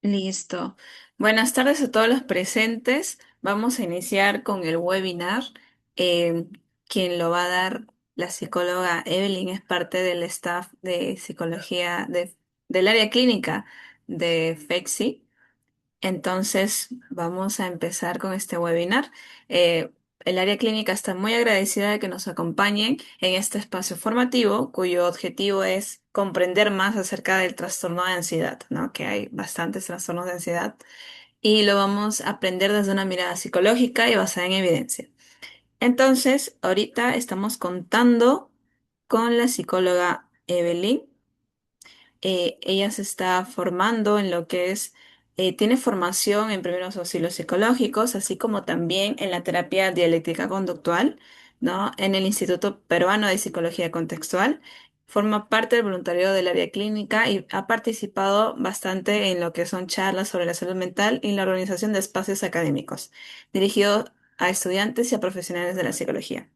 Listo. Buenas tardes a todos los presentes. Vamos a iniciar con el webinar. Eh, Quien lo va a dar, la psicóloga Evelyn, es parte del staff de psicología del área clínica de FEXI. Entonces, vamos a empezar con este webinar. El área clínica está muy agradecida de que nos acompañen en este espacio formativo, cuyo objetivo es comprender más acerca del trastorno de ansiedad, ¿no? Que hay bastantes trastornos de ansiedad y lo vamos a aprender desde una mirada psicológica y basada en evidencia. Entonces, ahorita estamos contando con la psicóloga Evelyn. Ella se está formando en lo que es, tiene formación en primeros auxilios psicológicos, así como también en la terapia dialéctica conductual, ¿no? En el Instituto Peruano de Psicología Contextual. Forma parte del voluntariado del área clínica y ha participado bastante en lo que son charlas sobre la salud mental y la organización de espacios académicos, dirigidos a estudiantes y a profesionales de la psicología.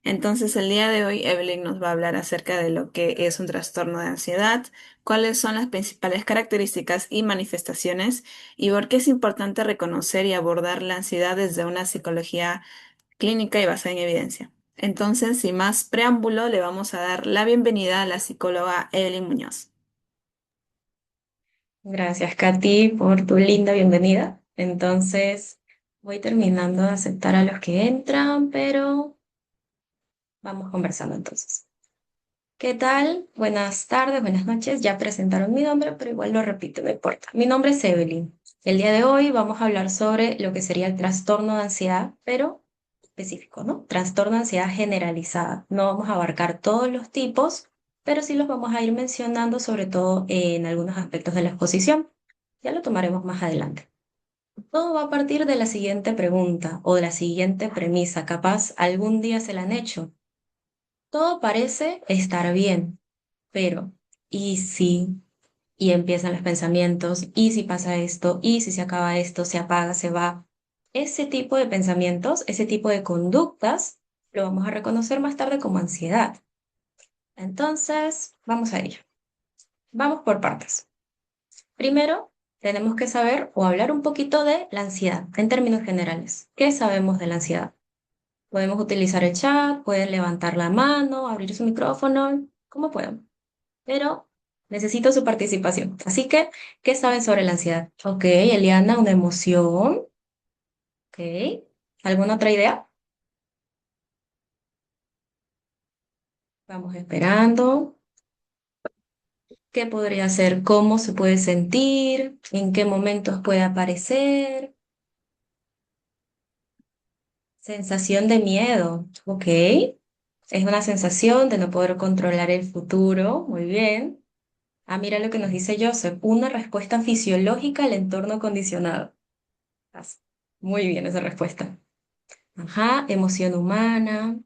Entonces, el día de hoy, Evelyn nos va a hablar acerca de lo que es un trastorno de ansiedad, cuáles son las principales características y manifestaciones y por qué es importante reconocer y abordar la ansiedad desde una psicología clínica y basada en evidencia. Entonces, sin más preámbulo, le vamos a dar la bienvenida a la psicóloga Evelyn Muñoz. Gracias, Katy, por tu linda bienvenida. Entonces, voy terminando de aceptar a los que entran, pero vamos conversando entonces. ¿Qué tal? Buenas tardes, buenas noches. Ya presentaron mi nombre, pero igual lo repito, no importa. Mi nombre es Evelyn. El día de hoy vamos a hablar sobre lo que sería el trastorno de ansiedad, pero específico, ¿no? Trastorno de ansiedad generalizada. No vamos a abarcar todos los tipos, pero sí los vamos a ir mencionando, sobre todo en algunos aspectos de la exposición. Ya lo tomaremos más adelante. Todo va a partir de la siguiente pregunta o de la siguiente premisa. Capaz algún día se la han hecho. Todo parece estar bien, pero ¿y si? Y empiezan los pensamientos, ¿y si pasa esto? ¿Y si se acaba esto? ¿Se apaga? ¿Se va? Ese tipo de pensamientos, ese tipo de conductas, lo vamos a reconocer más tarde como ansiedad. Entonces, vamos a ello. Vamos por partes. Primero, tenemos que saber o hablar un poquito de la ansiedad en términos generales. ¿Qué sabemos de la ansiedad? Podemos utilizar el chat, pueden levantar la mano, abrir su micrófono, como puedan. Pero necesito su participación. Así que, ¿qué saben sobre la ansiedad? Ok, Eliana, una emoción. Ok. ¿Alguna otra idea? Vamos esperando. ¿Qué podría ser? ¿Cómo se puede sentir? ¿En qué momentos puede aparecer? Sensación de miedo. Ok. Es una sensación de no poder controlar el futuro. Muy bien. Ah, mira lo que nos dice Joseph. Una respuesta fisiológica al entorno condicionado. Muy bien esa respuesta. Ajá, emoción humana.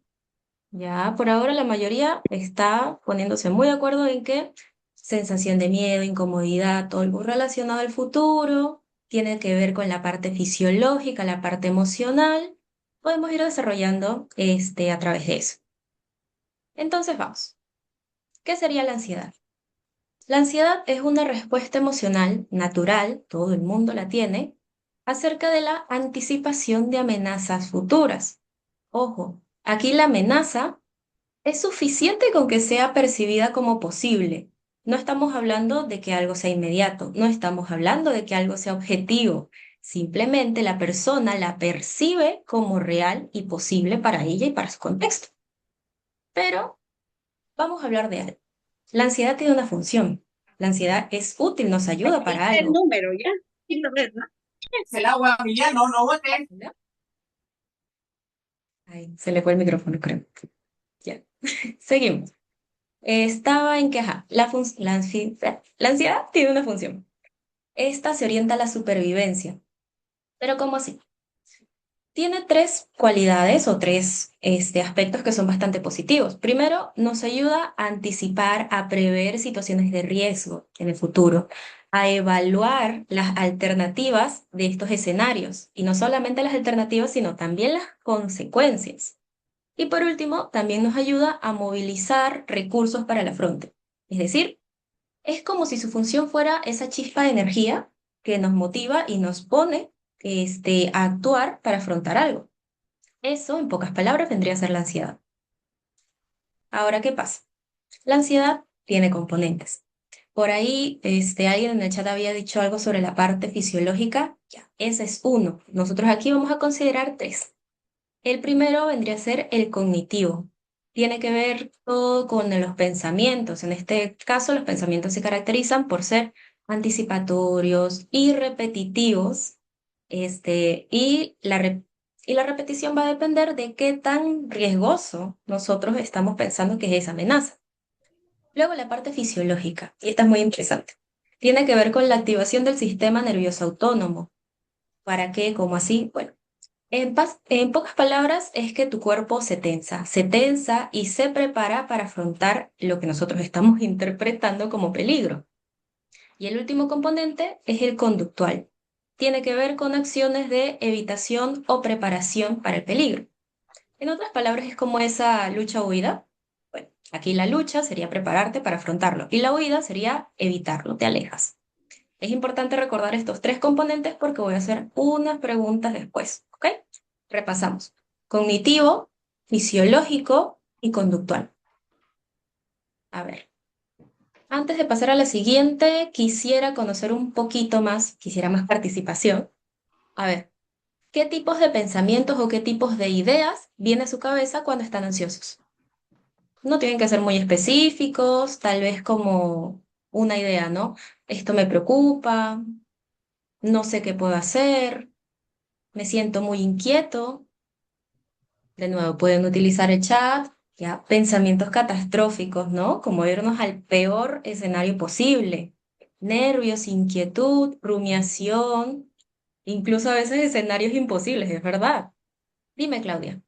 Ya, por ahora la mayoría está poniéndose muy de acuerdo en que sensación de miedo, incomodidad, todo algo relacionado al futuro, tiene que ver con la parte fisiológica, la parte emocional. Podemos ir desarrollando a través de eso. Entonces vamos. ¿Qué sería la ansiedad? La ansiedad es una respuesta emocional natural, todo el mundo la tiene, acerca de la anticipación de amenazas futuras. Ojo, aquí la amenaza es suficiente con que sea percibida como posible. No estamos hablando de que algo sea inmediato, no estamos hablando de que algo sea objetivo. Simplemente la persona la percibe como real y posible para ella y para su contexto. Pero vamos a hablar de algo. La ansiedad tiene una función. La ansiedad es útil, nos ayuda Ahí para está el algo. número, ¿ya? Sí, lo ves, ¿no? El agua, ya no bote. ¿No? Ay, se le fue el micrófono, creo. Ya. Seguimos. Estaba en que, ajá, la ansiedad tiene una función. Esta se orienta a la supervivencia. Pero ¿cómo así? Tiene tres cualidades o tres aspectos que son bastante positivos. Primero, nos ayuda a anticipar, a prever situaciones de riesgo en el futuro, a evaluar las alternativas de estos escenarios. Y no solamente las alternativas, sino también las consecuencias. Y por último, también nos ayuda a movilizar recursos para el afronte. Es decir, es como si su función fuera esa chispa de energía que nos motiva y nos pone a actuar para afrontar algo. Eso, en pocas palabras, vendría a ser la ansiedad. Ahora, ¿qué pasa? La ansiedad tiene componentes. Por ahí, alguien en el chat había dicho algo sobre la parte fisiológica. Ya, ese es uno. Nosotros aquí vamos a considerar tres. El primero vendría a ser el cognitivo. Tiene que ver todo con los pensamientos. En este caso, los pensamientos se caracterizan por ser anticipatorios y repetitivos. Y la repetición va a depender de qué tan riesgoso nosotros estamos pensando que es esa amenaza. Luego la parte fisiológica, y esta es muy interesante. Tiene que ver con la activación del sistema nervioso autónomo. ¿Para qué? ¿Cómo así? Bueno, en pocas palabras es que tu cuerpo se tensa y se prepara para afrontar lo que nosotros estamos interpretando como peligro. Y el último componente es el conductual. Tiene que ver con acciones de evitación o preparación para el peligro. En otras palabras, es como esa lucha o huida. Bueno, aquí la lucha sería prepararte para afrontarlo y la huida sería evitarlo, te alejas. Es importante recordar estos tres componentes porque voy a hacer unas preguntas después, ¿ok? Repasamos. Cognitivo, fisiológico y conductual. A ver, antes de pasar a la siguiente, quisiera conocer un poquito más, quisiera más participación. A ver, ¿qué tipos de pensamientos o qué tipos de ideas viene a su cabeza cuando están ansiosos? No tienen que ser muy específicos, tal vez como una idea, ¿no? Esto me preocupa, no sé qué puedo hacer, me siento muy inquieto. De nuevo, pueden utilizar el chat, ya, pensamientos catastróficos, ¿no? Como irnos al peor escenario posible. Nervios, inquietud, rumiación, incluso a veces escenarios imposibles, es verdad. Dime, Claudia,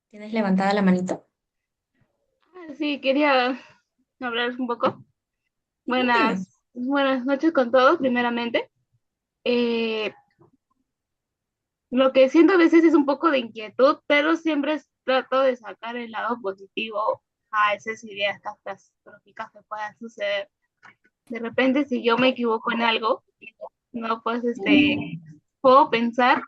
¿tienes levantada la manito? Sí, quería hablar un poco. Dime. Buenas noches con todos, primeramente. Eh, lo que siento a veces es un poco de inquietud, pero siempre trato de sacar el lado positivo a esas ideas catastróficas que puedan suceder. De repente, si yo me equivoco en algo, no, pues, puedo pensar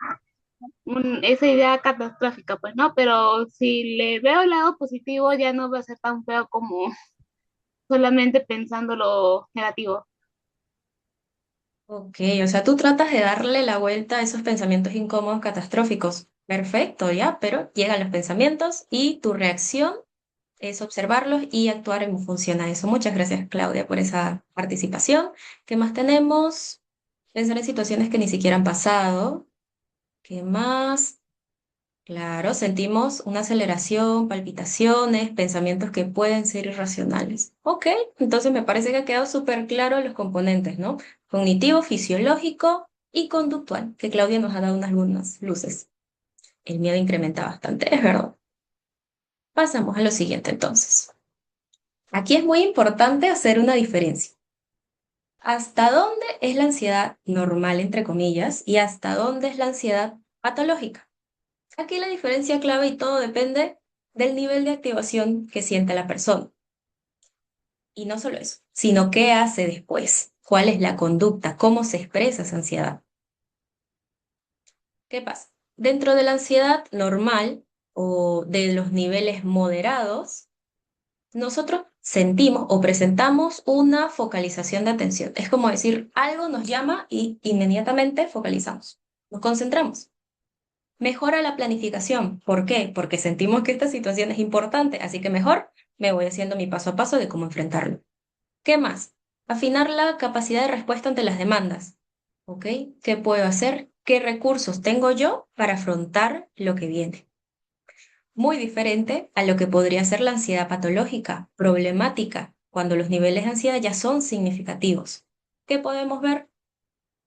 esa idea catastrófica, pues, ¿no? Pero si le veo el lado positivo, ya no va a ser tan feo como solamente pensando lo negativo. Ok, o sea, tú tratas de darle la vuelta a esos pensamientos incómodos, catastróficos. Perfecto, ya, pero llegan los pensamientos y tu reacción es observarlos y actuar en función a eso. Muchas gracias, Claudia, por esa participación. ¿Qué más tenemos? Pensar en situaciones que ni siquiera han pasado. ¿Qué más? Claro, sentimos una aceleración, palpitaciones, pensamientos que pueden ser irracionales. Ok, entonces me parece que ha quedado súper claro los componentes, ¿no? Cognitivo, fisiológico y conductual, que Claudia nos ha dado algunas luces. El miedo incrementa bastante, es verdad. Pasamos a lo siguiente entonces. Aquí es muy importante hacer una diferencia. ¿Hasta dónde es la ansiedad normal, entre comillas, y hasta dónde es la ansiedad patológica? Aquí la diferencia clave y todo depende del nivel de activación que siente la persona. Y no solo eso, sino qué hace después, cuál es la conducta, cómo se expresa esa ansiedad. ¿Qué pasa? Dentro de la ansiedad normal o de los niveles moderados, nosotros sentimos o presentamos una focalización de atención. Es como decir, algo nos llama y inmediatamente focalizamos, nos concentramos. Mejora la planificación. ¿Por qué? Porque sentimos que esta situación es importante, así que mejor me voy haciendo mi paso a paso de cómo enfrentarlo. ¿Qué más? Afinar la capacidad de respuesta ante las demandas. ¿Ok? ¿Qué puedo hacer? ¿Qué recursos tengo yo para afrontar lo que viene? Muy diferente a lo que podría ser la ansiedad patológica, problemática, cuando los niveles de ansiedad ya son significativos. ¿Qué podemos ver?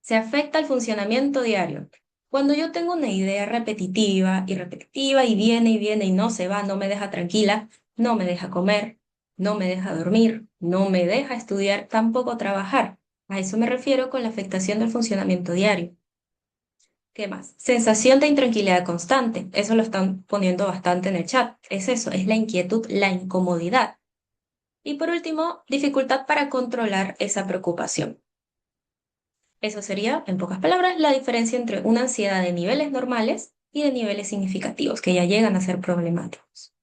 Se afecta el funcionamiento diario. Cuando yo tengo una idea repetitiva y viene y no se va, no me deja tranquila, no me deja comer, no me deja dormir, no me deja estudiar, tampoco trabajar. A eso me refiero con la afectación del funcionamiento diario. ¿Qué más? Sensación de intranquilidad constante. Eso lo están poniendo bastante en el chat. Es eso, es la inquietud, la incomodidad. Y por último, dificultad para controlar esa preocupación. Eso sería, en pocas palabras, la diferencia entre una ansiedad de niveles normales y de niveles significativos, que ya llegan a ser problemáticos.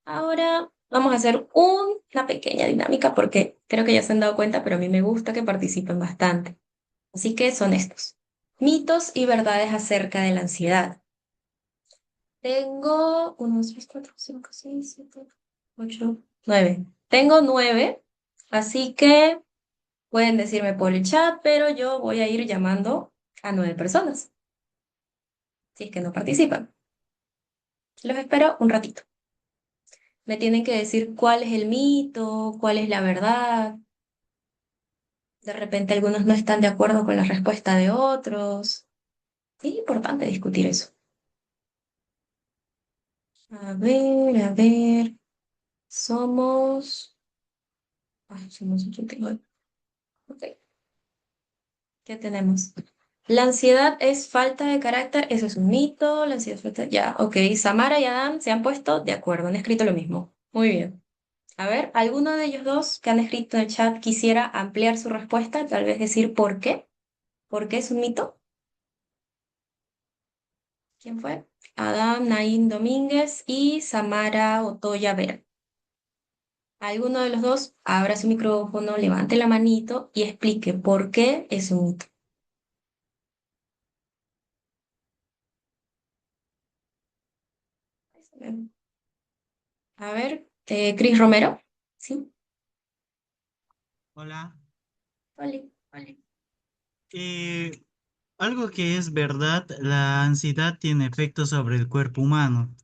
Ahora vamos a hacer una pequeña dinámica porque creo que ya se han dado cuenta, pero a mí me gusta que participen bastante. Así que son estos. Mitos y verdades acerca de la ansiedad. Tengo 1, 2, 3, 4, 5, 6, 7, 8, 9. Tengo 9, así que pueden decirme por el chat, pero yo voy a ir llamando a 9 personas, si es que no participan. Los espero un ratito. Me tienen que decir cuál es el mito, cuál es la verdad. De repente algunos no están de acuerdo con la respuesta de otros. Es importante discutir eso. A ver. Somos... Ay, somos 89. Ok, ¿qué tenemos? La ansiedad es falta de carácter, eso es un mito. La ansiedad es falta... Ya, ok. Samara y Adam se han puesto de acuerdo, han escrito lo mismo. Muy bien. A ver, ¿alguno de ellos dos que han escrito en el chat quisiera ampliar su respuesta? Tal vez decir por qué. ¿Por qué es un mito? ¿Quién fue? Adam Naín Domínguez y Samara Otoya Vera. Alguno de los dos abra su micrófono, levante la manito y explique por qué es un mito. A ver, Cris Romero. ¿Sí? Hola. Vale, vale. Eh, Algo que es verdad, la ansiedad tiene efectos sobre el cuerpo humano.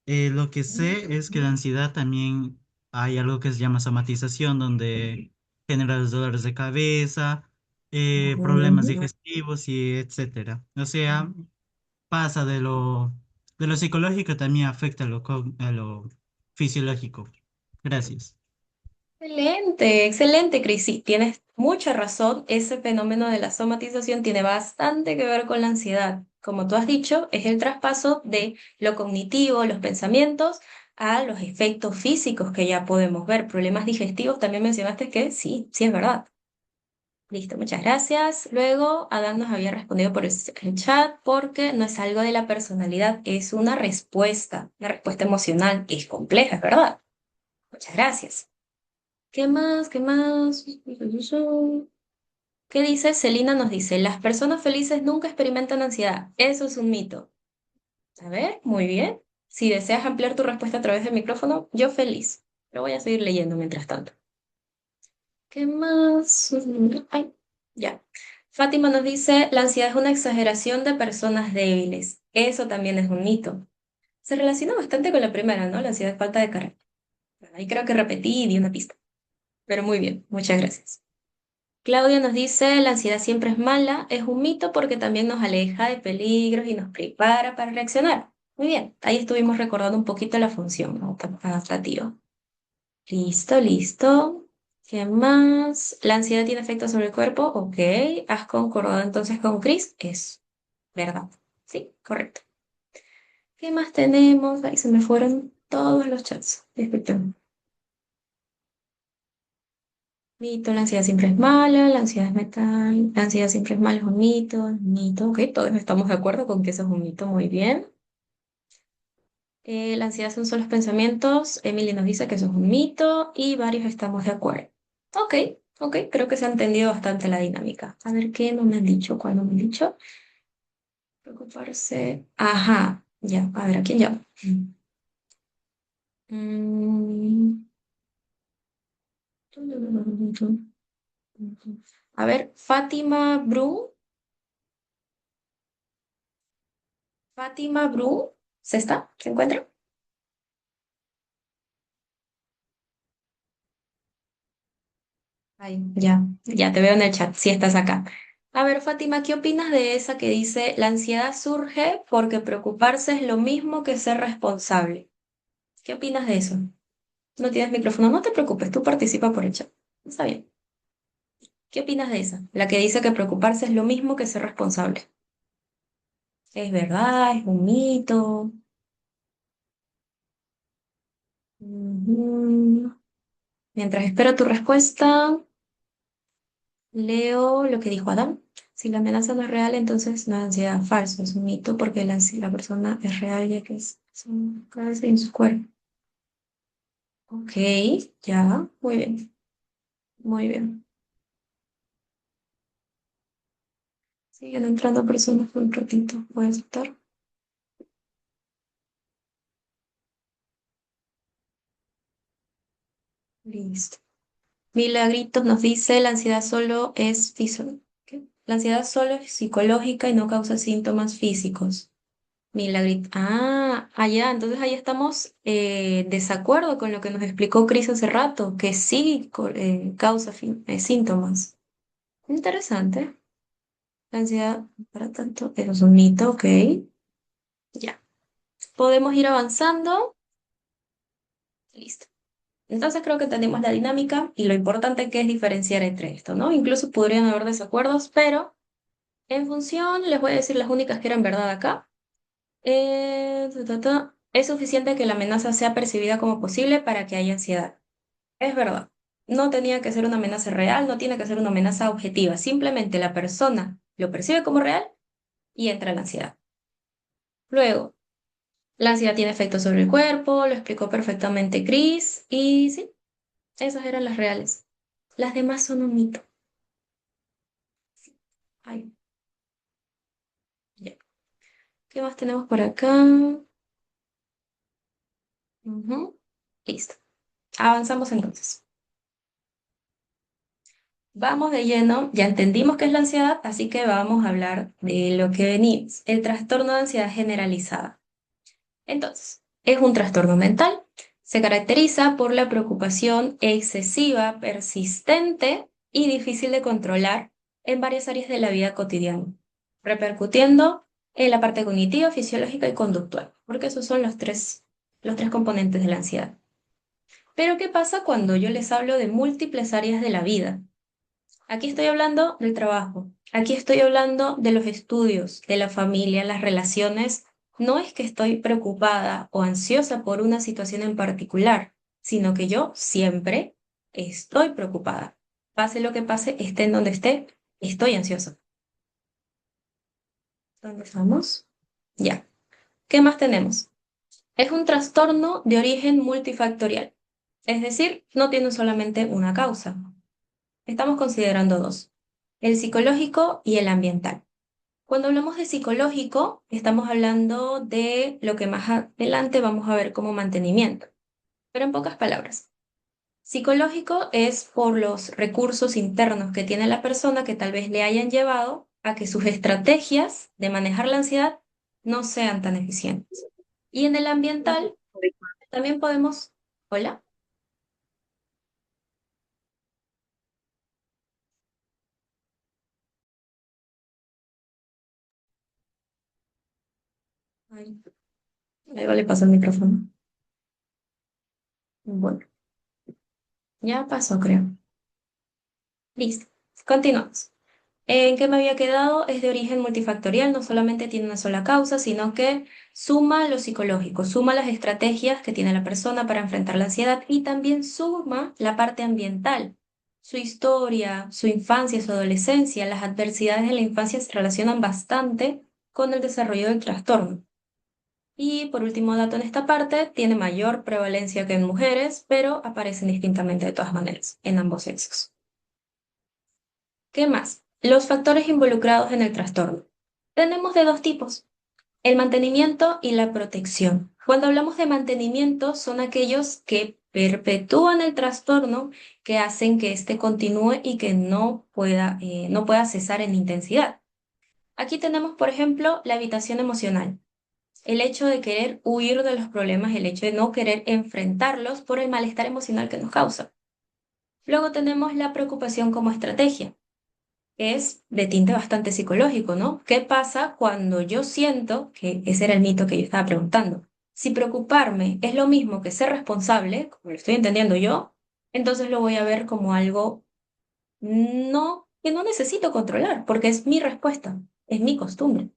Lo que sé es que la ansiedad también hay algo que se llama somatización, donde genera los dolores de cabeza, problemas digestivos y etcétera. O sea, pasa de lo psicológico también afecta a lo fisiológico. Gracias. Excelente, excelente, Cris. Sí, tienes mucha razón. Ese fenómeno de la somatización tiene bastante que ver con la ansiedad. Como tú has dicho, es el traspaso de lo cognitivo, los pensamientos, a los efectos físicos que ya podemos ver. Problemas digestivos, también mencionaste que sí, sí es verdad. Listo, muchas gracias. Luego, Adán nos había respondido por el chat porque no es algo de la personalidad, es una respuesta emocional. Es compleja, es verdad. Muchas gracias. ¿Qué más? ¿Qué más? ¿Qué dice? Celina nos dice, las personas felices nunca experimentan ansiedad. Eso es un mito. A ver, muy bien. Si deseas ampliar tu respuesta a través del micrófono, yo feliz. Lo voy a seguir leyendo mientras tanto. ¿Qué más? Ay, ya. Fátima nos dice, la ansiedad es una exageración de personas débiles. Eso también es un mito. Se relaciona bastante con la primera, ¿no? La ansiedad es falta de carácter. Bueno, ahí creo que repetí y di una pista. Pero muy bien, muchas gracias. Claudia nos dice, la ansiedad siempre es mala, es un mito porque también nos aleja de peligros y nos prepara para reaccionar. Muy bien, ahí estuvimos recordando un poquito la función, ¿no? Adaptativa. Listo, listo. ¿Qué más? ¿La ansiedad tiene efectos sobre el cuerpo? Ok. ¿Has concordado entonces con Chris? Es verdad. Sí, correcto. ¿Qué más tenemos? Ahí se me fueron todos los chats. Disculpen. Mito, la ansiedad siempre es mala, la ansiedad es metal, la ansiedad siempre es mala, es un mito, mito, ok, todos estamos de acuerdo con que eso es un mito, muy bien. La ansiedad son solo los pensamientos, Emily nos dice que eso es un mito y varios estamos de acuerdo. Ok, ok, creo que se ha entendido bastante la dinámica. A ver qué no me han dicho, cuál no me han dicho. Preocuparse. Ajá, ya, a ver, ¿a quién llamo? Mm. A ver, Fátima Bru. Fátima Bru, ¿se está? ¿Se encuentra? Ay, ya, ya te veo en el chat, si estás acá. A ver, Fátima, ¿qué opinas de esa que dice, la ansiedad surge porque preocuparse es lo mismo que ser responsable? ¿Qué opinas de eso? No tienes micrófono, no te preocupes, tú participa por el chat. Está bien. ¿Qué opinas de esa? La que dice que preocuparse es lo mismo que ser responsable. ¿Es verdad? ¿Es un mito? Ujú. Mientras espero tu respuesta, leo lo que dijo Adam. Si la amenaza no es real, entonces no es ansiedad, falso, es un mito porque la persona es real ya que es su cabeza y en su cuerpo. Ok, ya, muy bien, muy bien. Siguen entrando personas por un ratito, voy a aceptar. Listo. Milagritos nos dice, la ansiedad solo es ¿qué? La ansiedad solo es psicológica y no causa síntomas físicos. Milagrito. Ya, entonces ahí estamos desacuerdo con lo que nos explicó Cris hace rato, que sí causa síntomas. Interesante. La ansiedad, para tanto, eso es un mito, ok. Ya. Podemos ir avanzando. Listo. Entonces creo que tenemos la dinámica y lo importante que es diferenciar entre esto, ¿no? Incluso podrían haber desacuerdos, pero en función les voy a decir las únicas que eran verdad acá. Es suficiente que la amenaza sea percibida como posible para que haya ansiedad. Es verdad. No tenía que ser una amenaza real, no tiene que ser una amenaza objetiva. Simplemente la persona lo percibe como real y entra en la ansiedad. Luego, la ansiedad tiene efectos sobre el cuerpo, lo explicó perfectamente Chris, y sí, esas eran las reales. Las demás son un mito. Ay, ya. ¿Qué más tenemos por acá? Ujú. Listo. Avanzamos entonces. Vamos de lleno, ya entendimos qué es la ansiedad, así que vamos a hablar de lo que venimos, el trastorno de ansiedad generalizada. Entonces, es un trastorno mental, se caracteriza por la preocupación excesiva, persistente y difícil de controlar en varias áreas de la vida cotidiana, repercutiendo en la parte cognitiva, fisiológica y conductual, porque esos son los tres componentes de la ansiedad. Pero, ¿qué pasa cuando yo les hablo de múltiples áreas de la vida? Aquí estoy hablando del trabajo, aquí estoy hablando de los estudios, de la familia, las relaciones. No es que estoy preocupada o ansiosa por una situación en particular, sino que yo siempre estoy preocupada. Pase lo que pase, esté en donde esté, estoy ansiosa. ¿Dónde estamos? Ya. ¿Qué más tenemos? Es un trastorno de origen multifactorial, es decir, no tiene solamente una causa. Estamos considerando dos, el psicológico y el ambiental. Cuando hablamos de psicológico, estamos hablando de lo que más adelante vamos a ver como mantenimiento. Pero en pocas palabras, psicológico es por los recursos internos que tiene la persona que tal vez le hayan llevado a que sus estrategias de manejar la ansiedad no sean tan eficientes. Y en el ambiental también podemos... Hola. Ay, luego le paso el micrófono. Bueno, ya pasó, creo. Listo. Continuamos. ¿En qué me había quedado? Es de origen multifactorial, no solamente tiene una sola causa, sino que suma lo psicológico, suma las estrategias que tiene la persona para enfrentar la ansiedad y también suma la parte ambiental, su historia, su infancia, su adolescencia. Las adversidades de la infancia se relacionan bastante con el desarrollo del trastorno. Y por último dato en esta parte, tiene mayor prevalencia que en mujeres, pero aparecen distintamente de todas maneras en ambos sexos. ¿Qué más? Los factores involucrados en el trastorno. Tenemos de dos tipos, el mantenimiento y la protección. Cuando hablamos de mantenimiento, son aquellos que perpetúan el trastorno, que hacen que éste continúe y que no pueda cesar en intensidad. Aquí tenemos, por ejemplo, la evitación emocional, el hecho de querer huir de los problemas, el hecho de no querer enfrentarlos por el malestar emocional que nos causa. Luego tenemos la preocupación como estrategia, es de tinte bastante psicológico, ¿no? ¿Qué pasa cuando yo siento, que ese era el mito que yo estaba preguntando, si preocuparme es lo mismo que ser responsable, como lo estoy entendiendo yo, entonces lo voy a ver como algo que no necesito controlar, porque es mi respuesta, es mi costumbre.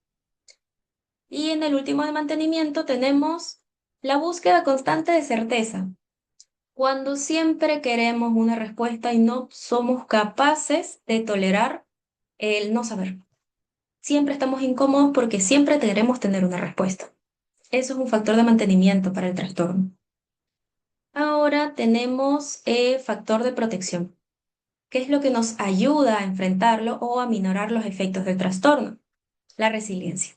Y en el último de mantenimiento tenemos la búsqueda constante de certeza. Cuando siempre queremos una respuesta y no somos capaces de tolerar el no saber. Siempre estamos incómodos porque siempre queremos tener una respuesta. Eso es un factor de mantenimiento para el trastorno. Ahora tenemos el factor de protección, que es lo que nos ayuda a enfrentarlo o a minorar los efectos del trastorno. La resiliencia,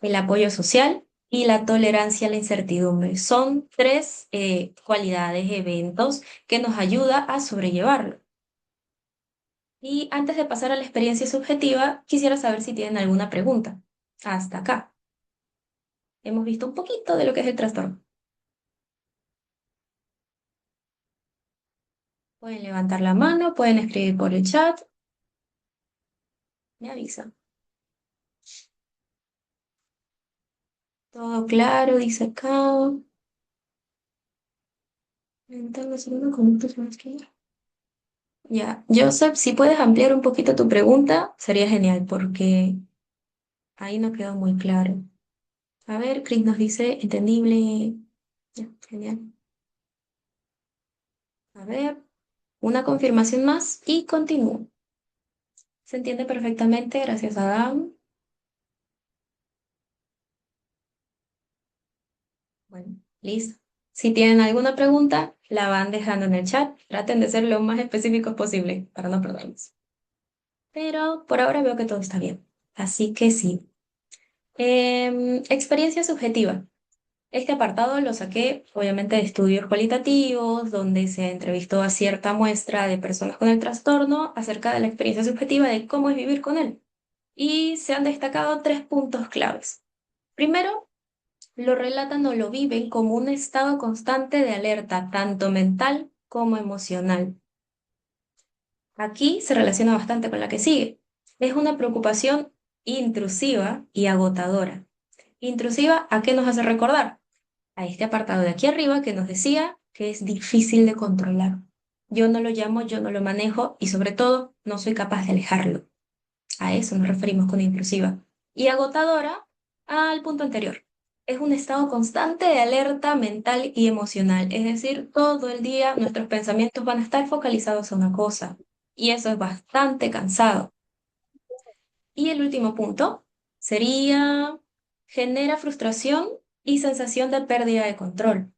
el apoyo social y la tolerancia a la incertidumbre. Son tres cualidades, eventos que nos ayuda a sobrellevarlo. Y antes de pasar a la experiencia subjetiva, quisiera saber si tienen alguna pregunta. Hasta acá. Hemos visto un poquito de lo que es el trastorno. Pueden levantar la mano, pueden escribir por el chat. Me avisan. Todo claro, dice acá. Mental, segundo conducto, ya, Joseph, si puedes ampliar un poquito tu pregunta, sería genial, porque ahí no quedó muy claro. A ver, Chris nos dice, entendible. Ya, genial. A ver, una confirmación más y continúo. Se entiende perfectamente, gracias a Adam. Bueno, listo. Si tienen alguna pregunta, la van dejando en el chat. Traten de ser lo más específicos posible para no perderlos. Pero por ahora veo que todo está bien. Así que sí. Experiencia subjetiva. Este apartado lo saqué, obviamente, de estudios cualitativos, donde se entrevistó a cierta muestra de personas con el trastorno acerca de la experiencia subjetiva de cómo es vivir con él. Y se han destacado tres puntos claves. Primero, lo relatan o lo viven como un estado constante de alerta, tanto mental como emocional. Aquí se relaciona bastante con la que sigue. Es una preocupación intrusiva y agotadora. Intrusiva, ¿a qué nos hace recordar? A este apartado de aquí arriba que nos decía que es difícil de controlar. Yo no lo llamo, yo no lo manejo y sobre todo no soy capaz de alejarlo. A eso nos referimos con intrusiva. Y agotadora, al punto anterior. Es un estado constante de alerta mental y emocional. Es decir, todo el día nuestros pensamientos van a estar focalizados a una cosa. Y eso es bastante cansado. Y el último punto sería, genera frustración y sensación de pérdida de control.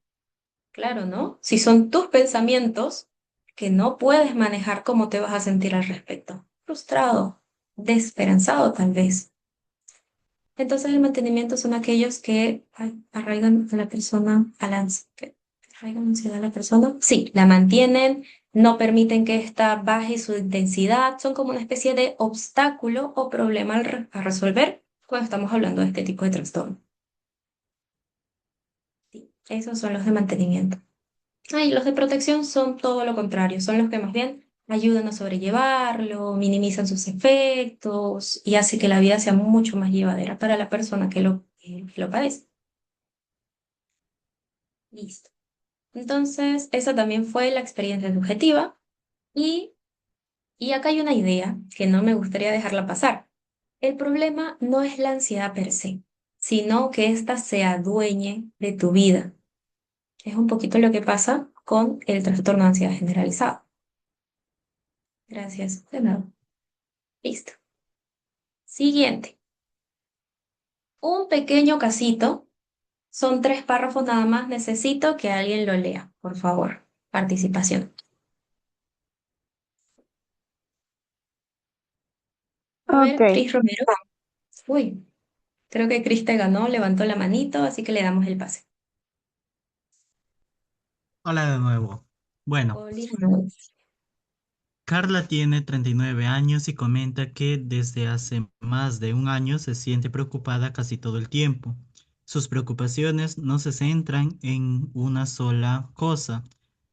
Claro, ¿no? Si son tus pensamientos que no puedes manejar, ¿cómo te vas a sentir al respecto? Frustrado, desesperanzado tal vez. Entonces el mantenimiento son aquellos que arraigan a la persona, que arraigan ansiedad a la persona. Sí, la mantienen, no permiten que ésta baje su intensidad, son como una especie de obstáculo o problema a resolver cuando estamos hablando de este tipo de trastorno. Sí, esos son los de mantenimiento. Y los de protección son todo lo contrario, son los que más bien ayudan a sobrellevarlo, minimizan sus efectos y hace que la vida sea mucho más llevadera para la persona que lo padece. Listo. Entonces, esa también fue la experiencia subjetiva y, y acá hay una idea que no me gustaría dejarla pasar. El problema no es la ansiedad per se, sino que ésta se adueñe de tu vida. Es un poquito lo que pasa con el trastorno de ansiedad generalizado. Gracias. De nada. Listo. Siguiente. Un pequeño casito. Son 3 párrafos nada más. Necesito que alguien lo lea, por favor. Participación. A Ok, ver, Cris Romero. Uy, creo que Cris te ganó, levantó la manito, así que le damos el pase. Hola de nuevo. Bueno, Oli, Carla tiene 39 años y comenta que desde hace más de un año se siente preocupada casi todo el tiempo. Sus preocupaciones no se centran en una sola cosa,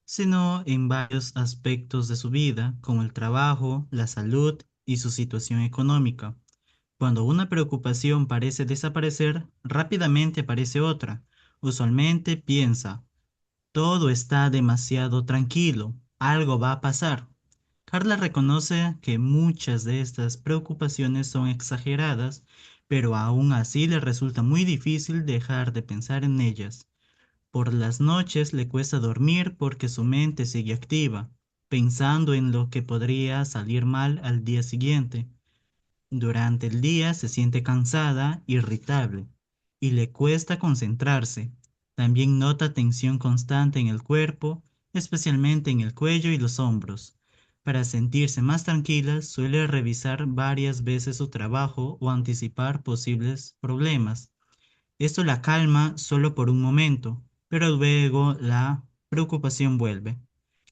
sino en varios aspectos de su vida, como el trabajo, la salud y su situación económica. Cuando una preocupación parece desaparecer, rápidamente aparece otra. Usualmente piensa, todo está demasiado tranquilo, algo va a pasar. Carla reconoce que muchas de estas preocupaciones son exageradas, pero aún así le resulta muy difícil dejar de pensar en ellas. Por las noches le cuesta dormir porque su mente sigue activa, pensando en lo que podría salir mal al día siguiente. Durante el día se siente cansada, irritable y le cuesta concentrarse. También nota tensión constante en el cuerpo, especialmente en el cuello y los hombros. Para sentirse más tranquila, suele revisar varias veces su trabajo o anticipar posibles problemas. Esto la calma solo por un momento, pero luego la preocupación vuelve.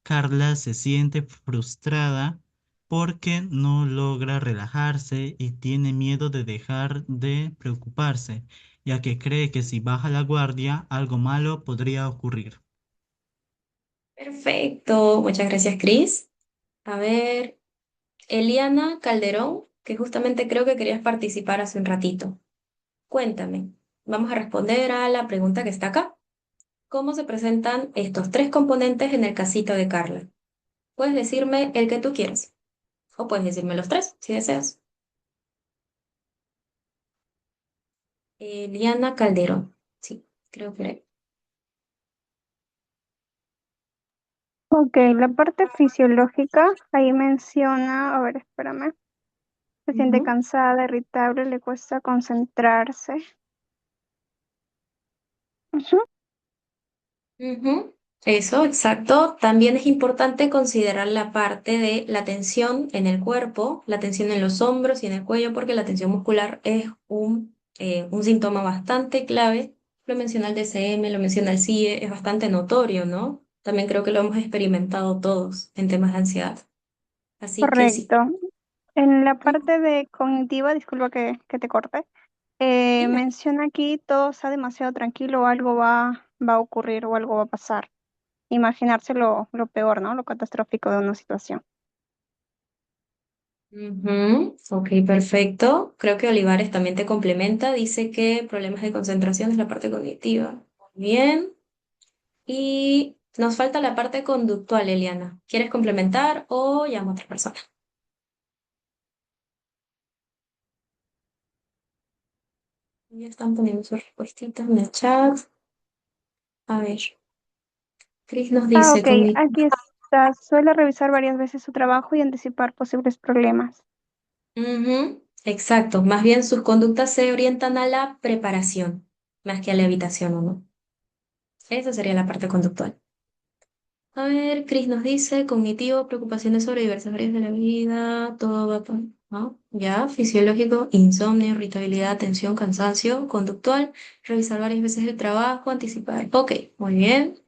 Carla se siente frustrada porque no logra relajarse y tiene miedo de dejar de preocuparse, ya que cree que si baja la guardia, algo malo podría ocurrir. Perfecto, muchas gracias, Cris. A ver, Eliana Calderón, que justamente creo que querías participar hace un ratito. Cuéntame, vamos a responder a la pregunta que está acá. ¿Cómo se presentan estos tres componentes en el casito de Carla? Puedes decirme el que tú quieras, o puedes decirme los tres, si deseas. Eliana Calderón, sí, creo que era. Ok, la parte fisiológica, ahí menciona, a ver, espérame, se siente Ujú. cansada, irritable, le cuesta concentrarse. Ujú. Ujú. Eso, exacto. También es importante considerar la parte de la tensión en el cuerpo, la tensión en los hombros y en el cuello, porque la tensión muscular es un síntoma bastante clave. Lo menciona el DCM, lo menciona el CIE, es bastante notorio, ¿no? También creo que lo hemos experimentado todos en temas de ansiedad. Así que sí. Correcto. En la Ujú. parte de cognitiva, disculpa que te corte, Dime. menciona aquí todo está demasiado tranquilo, algo va a ocurrir o algo va a pasar. Imaginarse lo peor, ¿no? Lo catastrófico de una situación. Ujú. Ok, perfecto. Creo que Olivares también te complementa. Dice que problemas de concentración es la parte cognitiva. Muy bien. Y nos falta la parte conductual, Eliana. ¿Quieres complementar o llamo a otra persona? Ya están poniendo sus respuestitas en el chat. A ver, Chris nos Ah, dice ok, con aquí está. Suele revisar varias veces su trabajo y anticipar posibles problemas. Ujú, exacto. Más bien sus conductas se orientan a la preparación, más que a la evitación, ¿o no? Esa sería la parte conductual. A ver, Chris nos dice, cognitivo, preocupaciones sobre diversas áreas de la vida, todo va por, ¿no? Ya, fisiológico, insomnio, irritabilidad, tensión, cansancio, conductual, revisar varias veces el trabajo, anticipar. Ok, muy bien.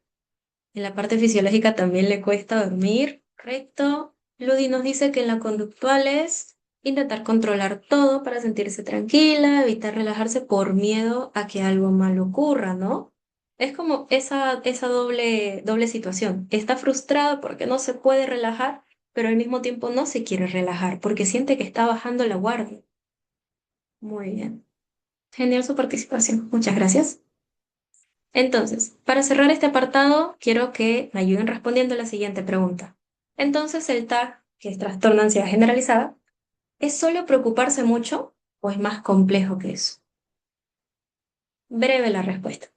En la parte fisiológica también le cuesta dormir, correcto. Ludi nos dice que en la conductual es intentar controlar todo para sentirse tranquila, evitar relajarse por miedo a que algo malo ocurra, ¿no? Es como esa doble situación. Está frustrada porque no se puede relajar, pero al mismo tiempo no se quiere relajar porque siente que está bajando la guardia. Muy bien. Genial su participación. Muchas gracias. Entonces, para cerrar este apartado, quiero que me ayuden respondiendo a la siguiente pregunta. Entonces, el TAG, que es trastorno de ansiedad generalizada, ¿es solo preocuparse mucho o es más complejo que eso? Breve la respuesta.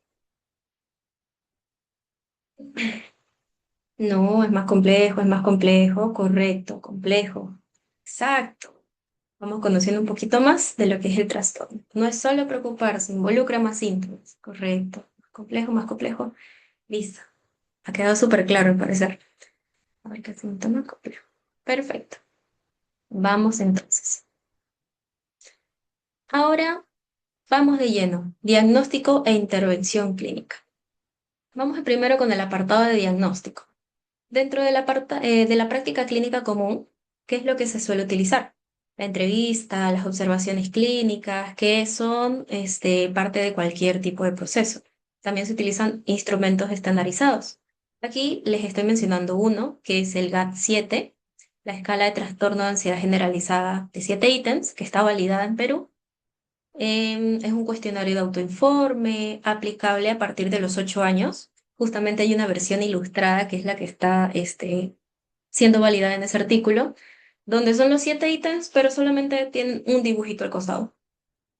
No, es más complejo, correcto, complejo. Exacto. Vamos conociendo un poquito más de lo que es el trastorno. No es solo preocuparse, involucra más síntomas. Correcto. Más complejo, más complejo. Listo. Ha quedado súper claro al parecer. A ver qué síntoma complejo. Perfecto. Vamos entonces. Ahora vamos de lleno. Diagnóstico e intervención clínica. Vamos primero con el apartado de diagnóstico. Dentro de la práctica clínica común, ¿qué es lo que se suele utilizar? La entrevista, las observaciones clínicas, que son parte de cualquier tipo de proceso. También se utilizan instrumentos estandarizados. Aquí les estoy mencionando uno, que es el GAT-7, la escala de trastorno de ansiedad generalizada de 7 ítems, que está validada en Perú. Es un cuestionario de autoinforme aplicable a partir de los 8 años. Justamente hay una versión ilustrada que es la que está siendo validada en ese artículo, donde son los 7 ítems, pero solamente tienen un dibujito al costado.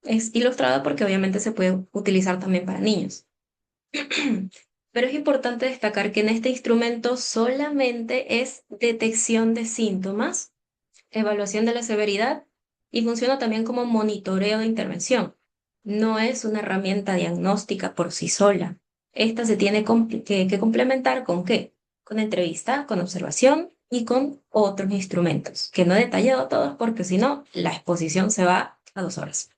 Es ilustrada porque obviamente se puede utilizar también para niños. Pero es importante destacar que en este instrumento solamente es detección de síntomas, evaluación de la severidad y funciona también como monitoreo de intervención. No es una herramienta diagnóstica por sí sola. Esta se tiene que complementar ¿con qué? Con entrevista, con observación y con otros instrumentos, que no he detallado todos porque si no, la exposición se va a 2 horas.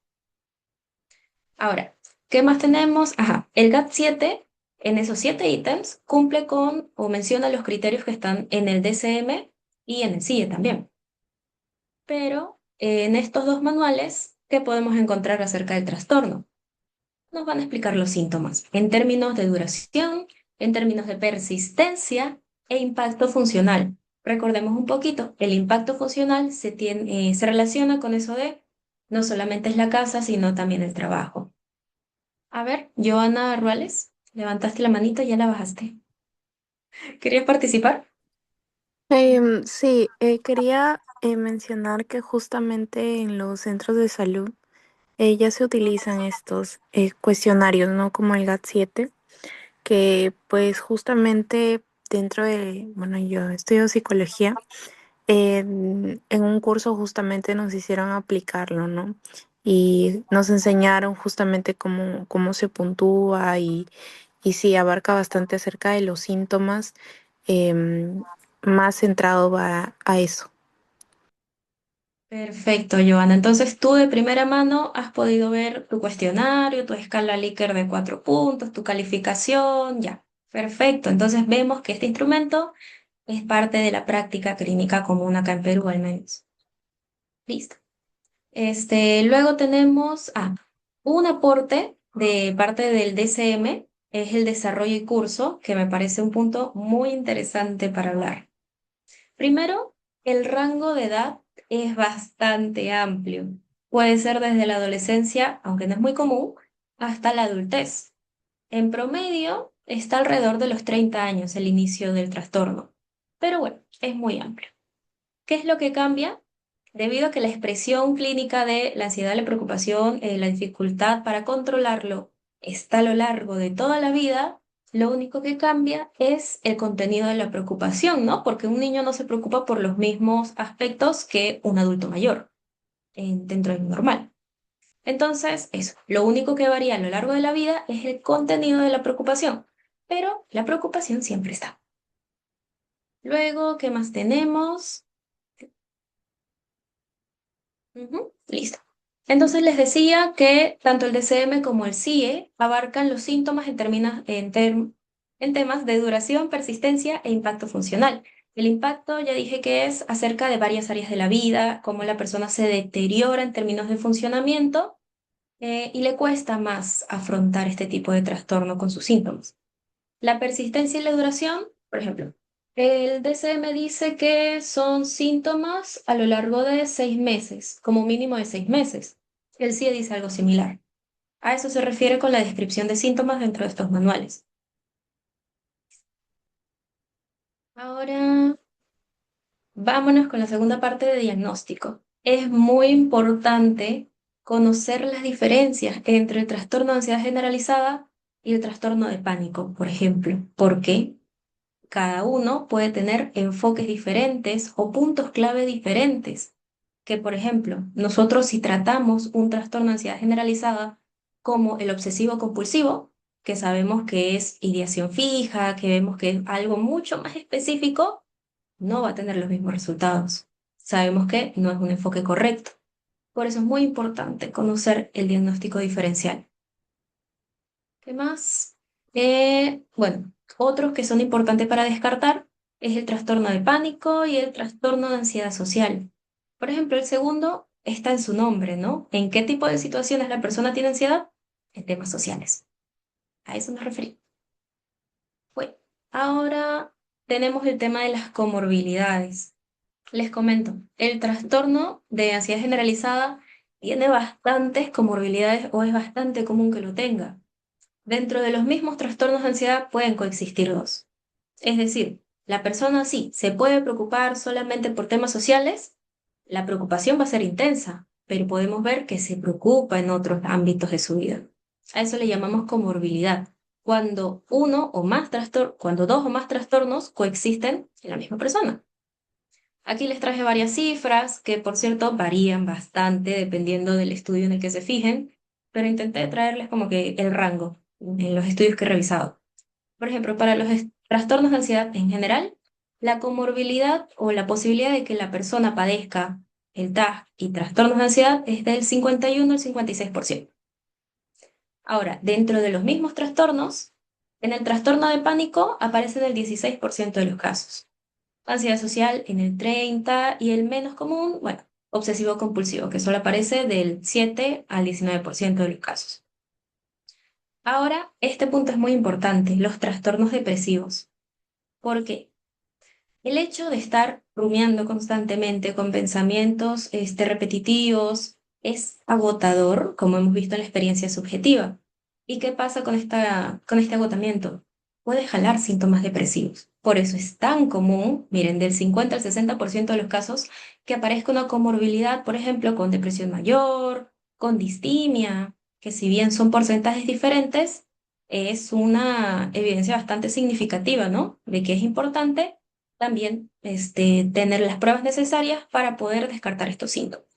Ahora, ¿qué más tenemos? Ajá, el GAT-7, en esos 7 ítems, cumple con o menciona los criterios que están en el DCM y en el CIE también. Pero en estos dos manuales, ¿qué podemos encontrar acerca del trastorno? Nos van a explicar los síntomas en términos de duración, en términos de persistencia e impacto funcional. Recordemos un poquito, el impacto funcional se relaciona con eso de no solamente es la casa, sino también el trabajo. A ver, Joana Ruales, levantaste la manito y ya la bajaste. ¿Querías participar? Sí, quería mencionar que justamente en los centros de salud ya se utilizan estos cuestionarios, ¿no? Como el GAT-7, que pues justamente dentro de, bueno, yo estudio psicología, en un curso justamente nos hicieron aplicarlo, ¿no? Y nos enseñaron justamente cómo se puntúa y sí, abarca bastante acerca de los síntomas, em, más centrado va a eso. Perfecto, Joana. Entonces tú de primera mano has podido ver tu cuestionario, tu escala Likert de 4 puntos, tu calificación, ya. Perfecto. Entonces vemos que este instrumento es parte de la práctica clínica común acá en Perú al menos. Listo. Luego tenemos un aporte de parte del DCM, es el desarrollo y curso, que me parece un punto muy interesante para hablar. Primero, el rango de edad es bastante amplio. Puede ser desde la adolescencia, aunque no es muy común, hasta la adultez. En promedio, está alrededor de los 30 años el inicio del trastorno. Pero bueno, es muy amplio. ¿Qué es lo que cambia? Debido a que la expresión clínica de la ansiedad, la preocupación, la dificultad para controlarlo está a lo largo de toda la vida, lo único que cambia es el contenido de la preocupación, ¿no? Porque un niño no se preocupa por los mismos aspectos que un adulto mayor dentro de lo normal. Entonces, eso, lo único que varía a lo largo de la vida es el contenido de la preocupación, pero la preocupación siempre está. Luego, ¿qué más tenemos? Listo. Entonces les decía que tanto el DCM como el CIE abarcan los síntomas en temas de duración, persistencia e impacto funcional. El impacto ya dije que es acerca de varias áreas de la vida, cómo la persona se deteriora en términos de funcionamiento y le cuesta más afrontar este tipo de trastorno con sus síntomas. La persistencia y la duración, por ejemplo, el DCM dice que son síntomas a lo largo de 6 meses, como mínimo de 6 meses. El CIE dice algo similar. A eso se refiere con la descripción de síntomas dentro de estos manuales. Ahora, vámonos con la segunda parte de diagnóstico. Es muy importante conocer las diferencias entre el trastorno de ansiedad generalizada y el trastorno de pánico, por ejemplo. ¿Por qué? Cada uno puede tener enfoques diferentes o puntos clave diferentes. Que, por ejemplo, nosotros si tratamos un trastorno de ansiedad generalizada como el obsesivo compulsivo, que sabemos que es ideación fija, que vemos que es algo mucho más específico, no va a tener los mismos resultados. Sabemos que no es un enfoque correcto. Por eso es muy importante conocer el diagnóstico diferencial. ¿Qué más? Bueno, otros que son importantes para descartar es el trastorno de pánico y el trastorno de ansiedad social. Por ejemplo, el segundo está en su nombre, ¿no? ¿En qué tipo de situaciones la persona tiene ansiedad? En temas sociales. A eso me referí. Bueno, ahora tenemos el tema de las comorbilidades. Les comento, el trastorno de ansiedad generalizada tiene bastantes comorbilidades o es bastante común que lo tenga. Dentro de los mismos trastornos de ansiedad pueden coexistir dos. Es decir, la persona sí se puede preocupar solamente por temas sociales, la preocupación va a ser intensa, pero podemos ver que se preocupa en otros ámbitos de su vida. A eso le llamamos comorbilidad cuando cuando dos o más trastornos coexisten en la misma persona. Aquí les traje varias cifras que, por cierto, varían bastante dependiendo del estudio en el que se fijen, pero intenté traerles como que el rango en los estudios que he revisado. Por ejemplo, para los trastornos de ansiedad en general, la comorbilidad o la posibilidad de que la persona padezca el TAG y trastornos de ansiedad es del 51 al 56%. Ahora, dentro de los mismos trastornos, en el trastorno de pánico aparece en el 16% de los casos. Ansiedad social en el 30% y el menos común, bueno, obsesivo compulsivo, que solo aparece del 7 al 19% de los casos. Ahora, este punto es muy importante, los trastornos depresivos. ¿Por qué? El hecho de estar rumiando constantemente con pensamientos repetitivos es agotador, como hemos visto en la experiencia subjetiva. ¿Y qué pasa con este agotamiento? Puede jalar síntomas depresivos. Por eso es tan común, miren, del 50 al 60% de los casos, que aparezca una comorbilidad, por ejemplo, con depresión mayor, con distimia, que si bien son porcentajes diferentes, es una evidencia bastante significativa, ¿no? De que es importante también tener las pruebas necesarias para poder descartar estos síntomas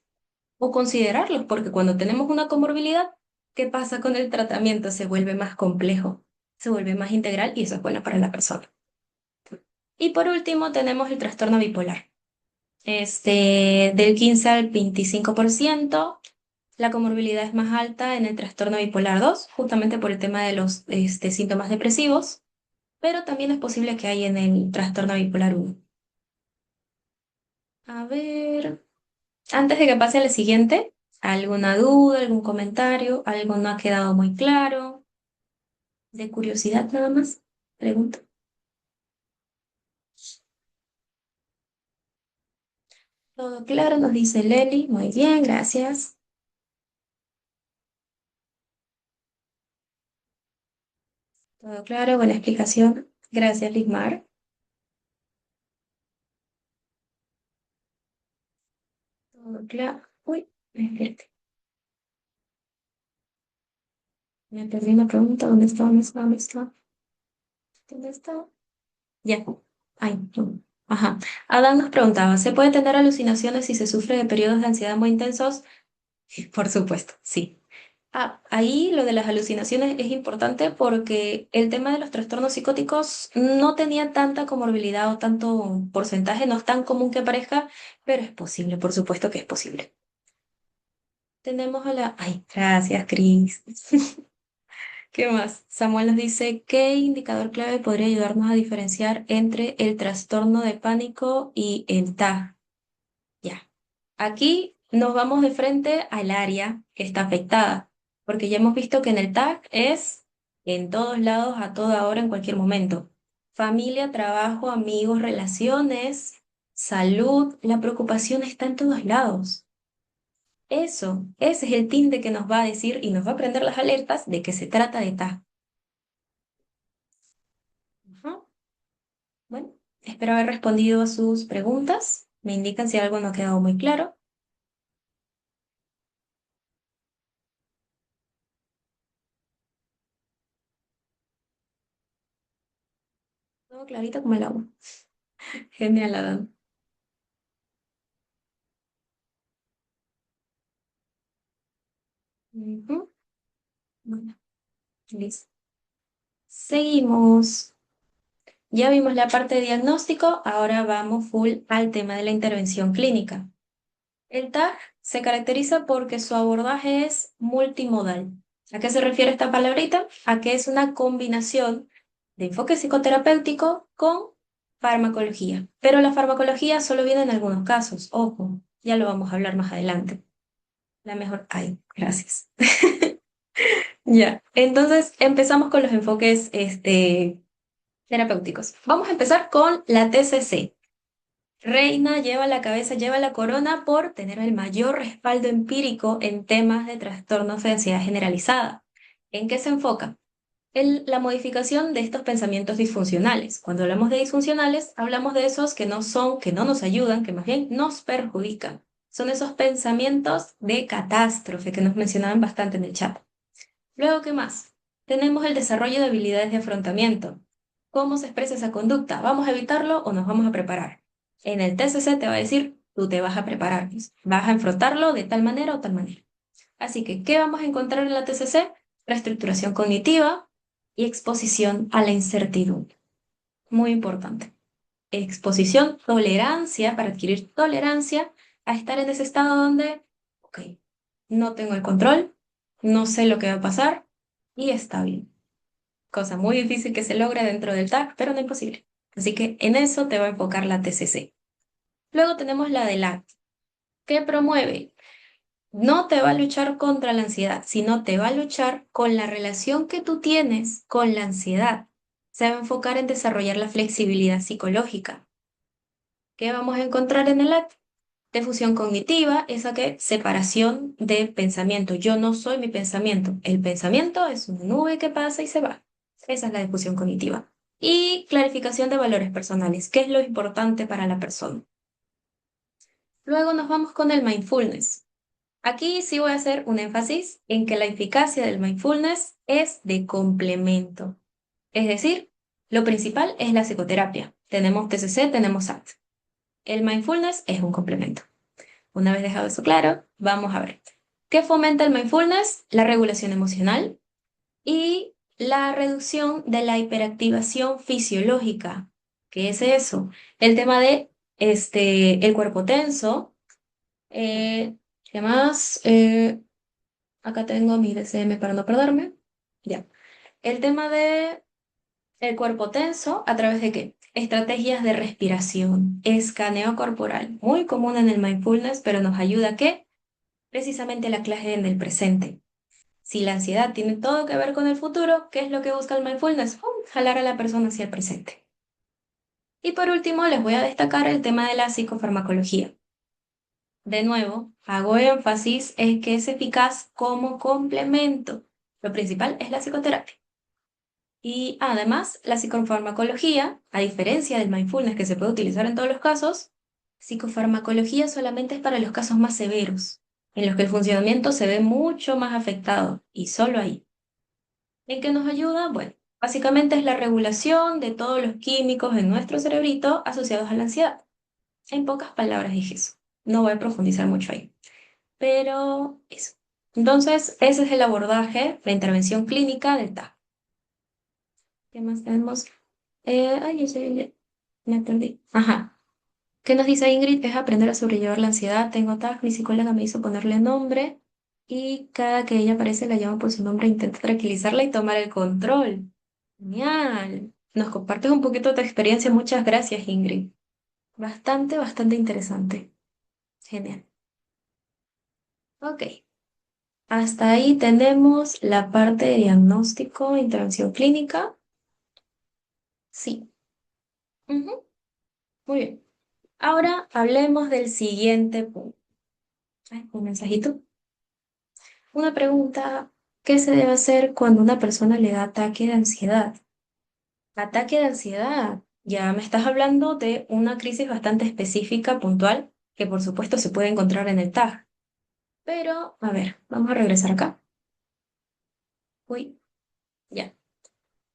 o considerarlos, porque cuando tenemos una comorbilidad, ¿qué pasa con el tratamiento? Se vuelve más complejo, se vuelve más integral y eso es bueno para la persona. Y por último tenemos el trastorno bipolar. Del 15 al 25%, la comorbilidad es más alta en el trastorno bipolar 2, justamente por el tema de los síntomas depresivos, pero también es posible que haya en el trastorno bipolar 1. A ver, antes de que pase a la siguiente, ¿alguna duda, algún comentario? ¿Algo no ha quedado muy claro? De curiosidad nada más, pregunto. Todo claro, nos dice Leli. Muy bien, gracias. Todo claro, buena explicación. Gracias, Lismar. Todo claro. Uy, espérate. Me perdí una pregunta. ¿Dónde está? ¿Dónde está? ¿Dónde está? ¿Dónde está? Ya. Ay, no. Ajá. Adán nos preguntaba, ¿se puede tener alucinaciones si se sufre de periodos de ansiedad muy intensos? Por supuesto, sí. Ahí lo de las alucinaciones es importante porque el tema de los trastornos psicóticos no tenía tanta comorbilidad o tanto porcentaje, no es tan común que aparezca, pero es posible, por supuesto que es posible. Tenemos a la... Ay, gracias, Cris. ¿Qué más? Samuel nos dice, ¿qué indicador clave podría ayudarnos a diferenciar entre el trastorno de pánico y el TAG? Ya. Aquí nos vamos de frente al área que está afectada, porque ya hemos visto que en el TAC es en todos lados, a toda hora, en cualquier momento. Familia, trabajo, amigos, relaciones, salud, la preocupación está en todos lados. Ese es el tinte que nos va a decir y nos va a prender las alertas de que se trata de TAC. Ajá. Bueno, espero haber respondido a sus preguntas. Me indican si algo no ha quedado muy claro. Todo clarito como el agua. Genial, Adán. Ujú. Bueno, listo. Seguimos. Ya vimos la parte de diagnóstico, ahora vamos full al tema de la intervención clínica. El TAG se caracteriza porque su abordaje es multimodal. ¿A qué se refiere esta palabrita? A que es una combinación de enfoque psicoterapéutico con farmacología. Pero la farmacología solo viene en algunos casos, ojo, ya lo vamos a hablar más adelante. La mejor... Ay, gracias. Ya, entonces empezamos con los enfoques terapéuticos. Vamos a empezar con la TCC. Reina lleva la cabeza, lleva la corona por tener el mayor respaldo empírico en temas de trastornos de ansiedad generalizada. ¿En qué se enfoca? En la modificación de estos pensamientos disfuncionales. Cuando hablamos de disfuncionales, hablamos de esos que no son, que no nos ayudan, que más bien nos perjudican. Son esos pensamientos de catástrofe que nos mencionaban bastante en el chat. Luego, ¿qué más? tenemos el desarrollo de habilidades de afrontamiento. ¿Cómo se expresa esa conducta? ¿Vamos a evitarlo o nos vamos a preparar? En el TCC te va a decir, tú te vas a preparar, vas a enfrentarlo de tal manera o tal manera. Así que, ¿qué vamos a encontrar en la TCC? Reestructuración cognitiva y exposición a la incertidumbre. Muy importante. Exposición, tolerancia, para adquirir tolerancia a estar en ese estado donde, ok, no tengo el control, no sé lo que va a pasar y está bien. Cosa muy difícil que se logre dentro del TAC, pero no imposible. Así que en eso te va a enfocar la TCC. Luego tenemos la del ACT, que promueve, no te va a luchar contra la ansiedad, sino te va a luchar con la relación que tú tienes con la ansiedad. Se va a enfocar en desarrollar la flexibilidad psicológica. ¿Qué vamos a encontrar en el ACT? Difusión cognitiva, esa que separación de pensamiento. Yo no soy mi pensamiento. El pensamiento es una nube que pasa y se va. Esa es la difusión cognitiva. Y clarificación de valores personales. ¿Qué es lo importante para la persona? Luego nos vamos con el mindfulness. Aquí sí voy a hacer un énfasis en que la eficacia del mindfulness es de complemento. Es decir, lo principal es la psicoterapia. Tenemos TCC, tenemos ACT. El mindfulness es un complemento. Una vez dejado eso claro, vamos a ver. ¿Qué fomenta el mindfulness? La regulación emocional y la reducción de la hiperactivación fisiológica. ¿Qué es eso? El tema de el cuerpo tenso. ¿Qué más? Acá tengo mi DCM para no perderme. Ya. El tema de el cuerpo tenso, ¿a través de qué? Estrategias de respiración, escaneo corporal, muy común en el mindfulness, pero nos ayuda a qué? Precisamente la clase en el presente. Si la ansiedad tiene todo que ver con el futuro, ¿qué es lo que busca el mindfulness? Jalar a la persona hacia el presente. Y por último, les voy a destacar el tema de la psicofarmacología. De nuevo, hago énfasis en que es eficaz como complemento. Lo principal es la psicoterapia. Y además, la psicofarmacología, a diferencia del mindfulness que se puede utilizar en todos los casos, psicofarmacología solamente es para los casos más severos, en los que el funcionamiento se ve mucho más afectado, y solo ahí. ¿En qué nos ayuda? Bueno, básicamente es la regulación de todos los químicos en nuestro cerebrito asociados a la ansiedad. En pocas palabras dije eso. No voy a profundizar mucho ahí. Pero eso. Entonces, ese es el abordaje, la intervención clínica del TAC. ¿Qué más tenemos? Ay, me perdí. Ajá. ¿Qué nos dice Ingrid? Es aprender a sobrellevar la ansiedad. Tengo TAC, mi psicóloga me hizo ponerle nombre y cada que ella aparece la llamo por su nombre e intento tranquilizarla y tomar el control. Genial. Nos compartes un poquito de tu experiencia. Muchas gracias, Ingrid. Bastante, bastante interesante. Genial. Ok. Hasta ahí tenemos la parte de diagnóstico, intervención clínica. Sí. Ujú. Muy bien. Ahora hablemos del siguiente punto. Ay, un mensajito. Una pregunta, ¿qué se debe hacer cuando una persona le da ataque de ansiedad? Ataque de ansiedad. Ya me estás hablando de una crisis bastante específica, puntual, que por supuesto se puede encontrar en el TAG. Pero, a ver, vamos a regresar acá. Uy, ya.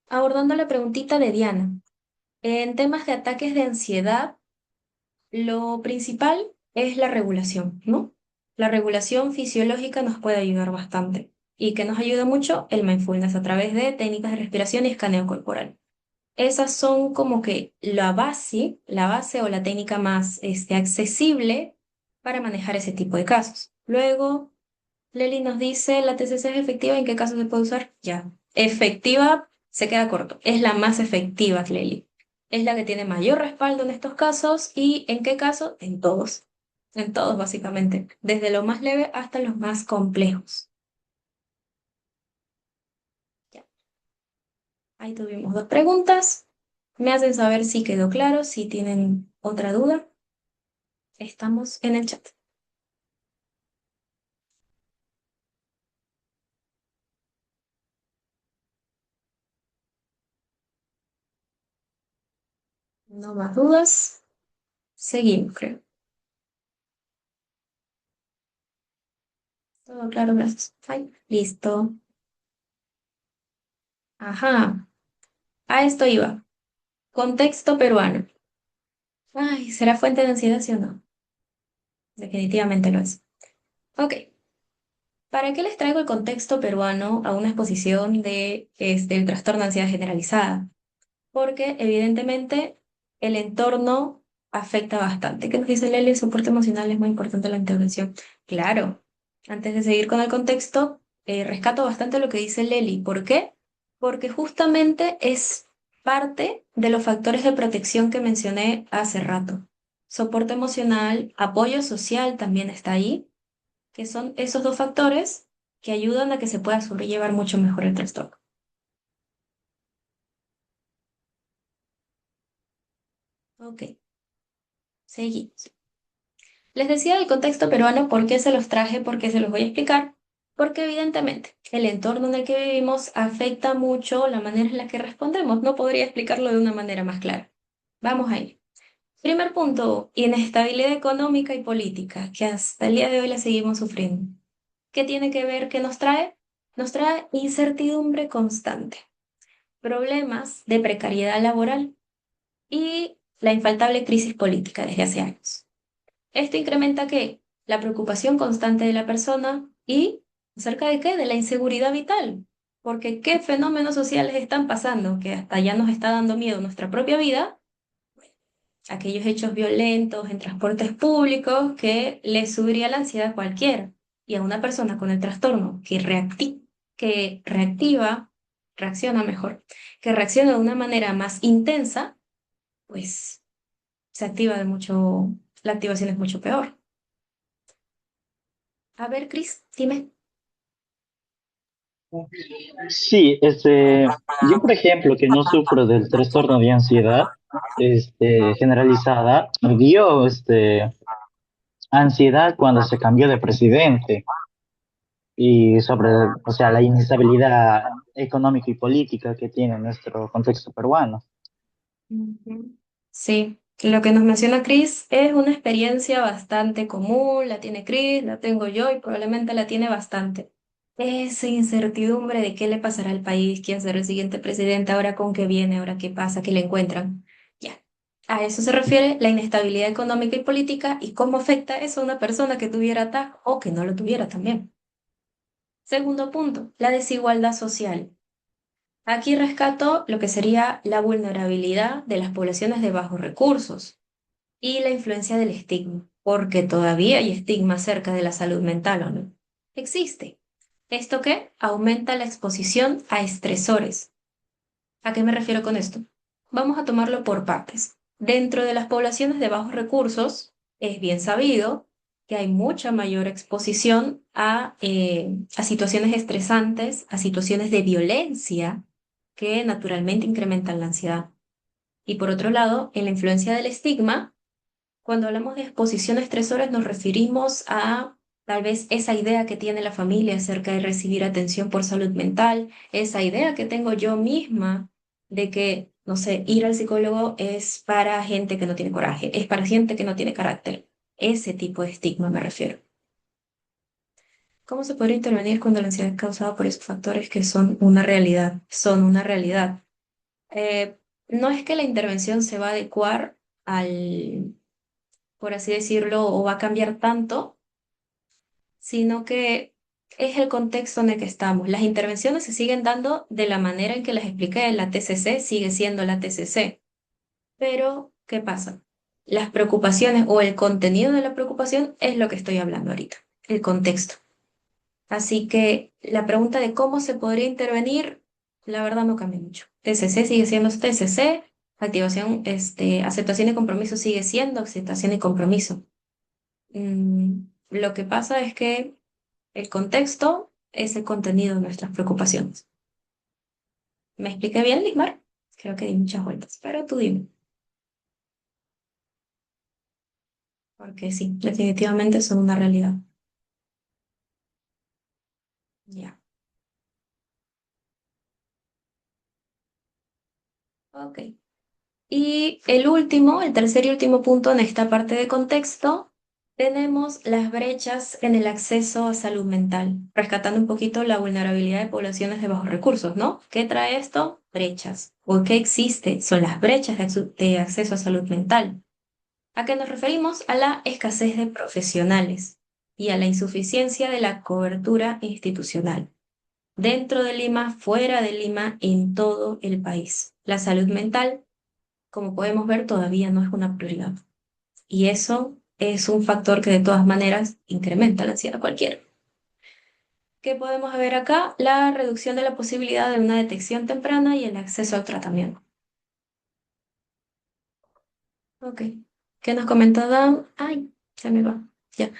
Abordando la preguntita de Diana. En temas de ataques de ansiedad, lo principal es la regulación, ¿no? La regulación fisiológica nos puede ayudar bastante. ¿Y que nos ayuda mucho? El mindfulness a través de técnicas de respiración y escaneo corporal. Esas son como que la base o la técnica más accesible para manejar ese tipo de casos. Luego, Leli nos dice, ¿la TCC es efectiva? ¿En qué casos se puede usar? Ya. Efectiva, se queda corto. Es la más efectiva, Leli. Es la que tiene mayor respaldo en estos casos. ¿Y en qué caso? En todos. En todos, básicamente. Desde lo más leve hasta los más complejos. Ya. Ahí tuvimos dos preguntas. Me hacen saber si quedó claro, si tienen otra duda. Estamos en el chat. No más dudas. Seguimos, creo. Todo claro, gracias. Ay, listo. Ajá, a esto iba. Contexto peruano. Ay, ¿será fuente de ansiedad, sí o no? Definitivamente lo es. Ok, ¿para qué les traigo el contexto peruano a una exposición de el trastorno de ansiedad generalizada? Porque evidentemente el entorno afecta bastante. ¿Qué nos dice Lely? El soporte emocional es muy importante en la intervención. Claro, antes de seguir con el contexto, rescato bastante lo que dice Lely. ¿Por qué? Porque justamente es parte de los factores de protección que mencioné hace rato. Soporte emocional, apoyo social también está ahí, que son esos dos factores que ayudan a que se pueda sobrellevar mucho mejor el trastorno. Ok, seguimos. Les decía del contexto peruano, ¿por qué se los traje? ¿Por qué se los voy a explicar? Porque evidentemente el entorno en el que vivimos afecta mucho la manera en la que respondemos. No podría explicarlo de una manera más clara. Vamos a ello. Primer punto, inestabilidad económica y política, que hasta el día de hoy la seguimos sufriendo. ¿Qué tiene que ver? ¿Qué nos trae? Nos trae incertidumbre constante, problemas de precariedad laboral y la infaltable crisis política desde hace años. Esto incrementa ¿qué? La preocupación constante de la persona y ¿acerca de qué? De la inseguridad vital. Porque ¿qué fenómenos sociales están pasando que hasta ya nos está dando miedo nuestra propia vida? Aquellos hechos violentos en transportes públicos que le subiría la ansiedad a cualquiera. Y a una persona con el trastorno que reactiva, reacciona mejor, que reacciona de una manera más intensa, pues se activa de mucho, la activación es mucho peor. A ver, Cris, dime. Sí, yo por ejemplo, que no sufro del trastorno de ansiedad, generalizada, me dio, ansiedad cuando se cambió de presidente y sobre, o sea, la inestabilidad económica y política que tiene nuestro contexto peruano. Ujú. Sí, lo que nos menciona Chris es una experiencia bastante común, la tiene Chris, la tengo yo y probablemente la tiene bastante. Esa incertidumbre de qué le pasará al país, quién será el siguiente presidente, ahora con qué viene, ahora qué pasa, qué le encuentran. Ya. A eso se refiere la inestabilidad económica y política y cómo afecta eso a una persona que tuviera TAC o que no lo tuviera también. Segundo punto, la desigualdad social. Aquí rescato lo que sería la vulnerabilidad de las poblaciones de bajos recursos y la influencia del estigma, porque todavía hay estigma acerca de la salud mental, ¿o no? Existe. ¿Esto qué? Aumenta la exposición a estresores. ¿A qué me refiero con esto? Vamos a tomarlo por partes. Dentro de las poblaciones de bajos recursos, es bien sabido que hay mucha mayor exposición a situaciones estresantes, a situaciones de violencia que naturalmente incrementan la ansiedad. Y por otro lado, en la influencia del estigma, cuando hablamos de exposición a estresores nos referimos a tal vez esa idea que tiene la familia acerca de recibir atención por salud mental, esa idea que tengo yo misma de que, no sé, ir al psicólogo es para gente que no tiene coraje, es para gente que no tiene carácter. Ese tipo de estigma me refiero. ¿Cómo se podría intervenir cuando la ansiedad es causada por esos factores que son una realidad? Son una realidad. Eh, no es que la intervención se va a adecuar al, por así decirlo, o va a cambiar tanto, sino que es el contexto en el que estamos. Las intervenciones se siguen dando de la manera en que las expliqué en la TCC, sigue siendo la TCC. Pero, ¿qué pasa? Las preocupaciones o el contenido de la preocupación es lo que estoy hablando ahorita, el contexto. Así que la pregunta de cómo se podría intervenir, la verdad no cambia mucho. TCC sigue siendo TCC, activación, aceptación y compromiso sigue siendo aceptación y compromiso. Lo que pasa es que el contexto es el contenido de nuestras preocupaciones. ¿Me expliqué bien, Lismar? Creo que di muchas vueltas, pero tú dime, porque sí, definitivamente son una realidad. Ya, ok. Y el último, el tercer y último punto en esta parte de contexto tenemos las brechas en el acceso a salud mental, rescatando un poquito la vulnerabilidad de poblaciones de bajos recursos, ¿no? ¿Qué trae esto? Brechas. ¿O qué existe? Son las brechas de acceso a salud mental. ¿A qué nos referimos? A la escasez de profesionales y a la insuficiencia de la cobertura institucional. Dentro de Lima, fuera de Lima, en todo el país. La salud mental, como podemos ver, todavía no es una prioridad. Y eso es un factor que de todas maneras incrementa la ansiedad cualquiera. ¿Qué podemos ver acá? La reducción de la posibilidad de una detección temprana y el acceso al tratamiento. Ok. ¿Qué nos comenta Dan? Ay, se me va. Ya.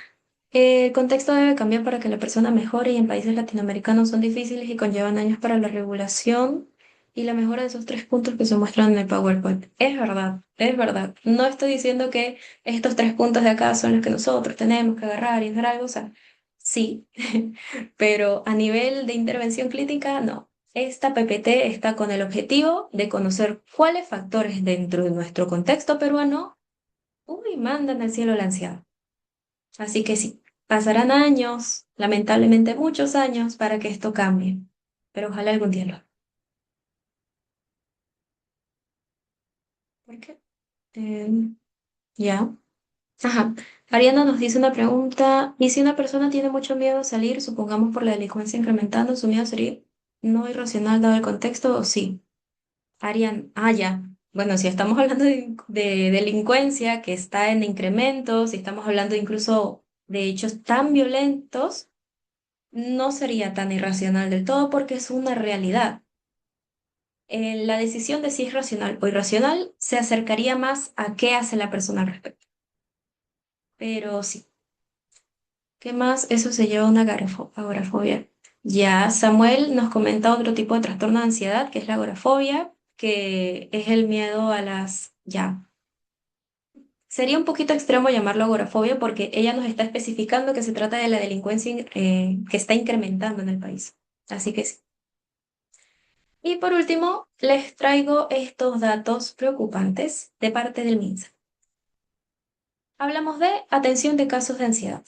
El contexto debe cambiar para que la persona mejore y en países latinoamericanos son difíciles y conllevan años para la regulación y la mejora de esos 3 puntos que se muestran en el PowerPoint. Es verdad, es verdad. No estoy diciendo que estos 3 puntos de acá son los que nosotros tenemos que agarrar y hacer algo, o sea, sí, pero a nivel de intervención clínica, no. Esta PPT está con el objetivo de conocer cuáles factores dentro de nuestro contexto peruano, uy, mandan al cielo la ansiedad. Así que sí, pasarán años, lamentablemente muchos años, para que esto cambie, pero ojalá algún día lo haga. ¿Por qué? Ya. Ajá. Ariana nos dice una pregunta, ¿y si una persona tiene mucho miedo a salir, supongamos por la delincuencia incrementando, su miedo sería no irracional dado el contexto o sí? Ariana, ya. Bueno, si estamos hablando de delincuencia que está en incremento, si estamos hablando incluso de hechos tan violentos, no sería tan irracional del todo porque es una realidad. La decisión de si es racional o irracional se acercaría más a qué hace la persona al respecto. Pero sí, ¿qué más? Eso se lleva a una agorafobia. Ya, Samuel nos comenta otro tipo de trastorno de ansiedad, que es la agorafobia, que es el miedo a las... Ya. Sería un poquito extremo llamarlo agorafobia porque ella nos está especificando que se trata de la delincuencia que está incrementando en el país. Así que sí. Y por último, les traigo estos datos preocupantes de parte del MINSA. Hablamos de atención de casos de ansiedad.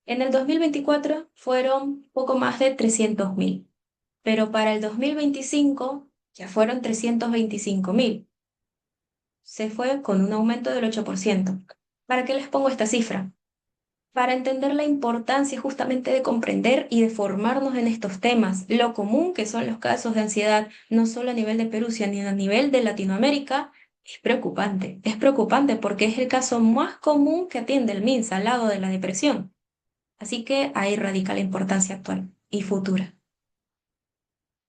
En el 2024 fueron poco más de 300.000, pero para el 2025 ya fueron 325.000. Se fue con un aumento del 8%. ¿Para qué les pongo esta cifra? Para entender la importancia justamente de comprender y de formarnos en estos temas, lo común que son los casos de ansiedad, no solo a nivel de Perú, sino a nivel de Latinoamérica, es preocupante porque es el caso más común que atiende el MINSA al lado de la depresión. Así que ahí radica la importancia actual y futura.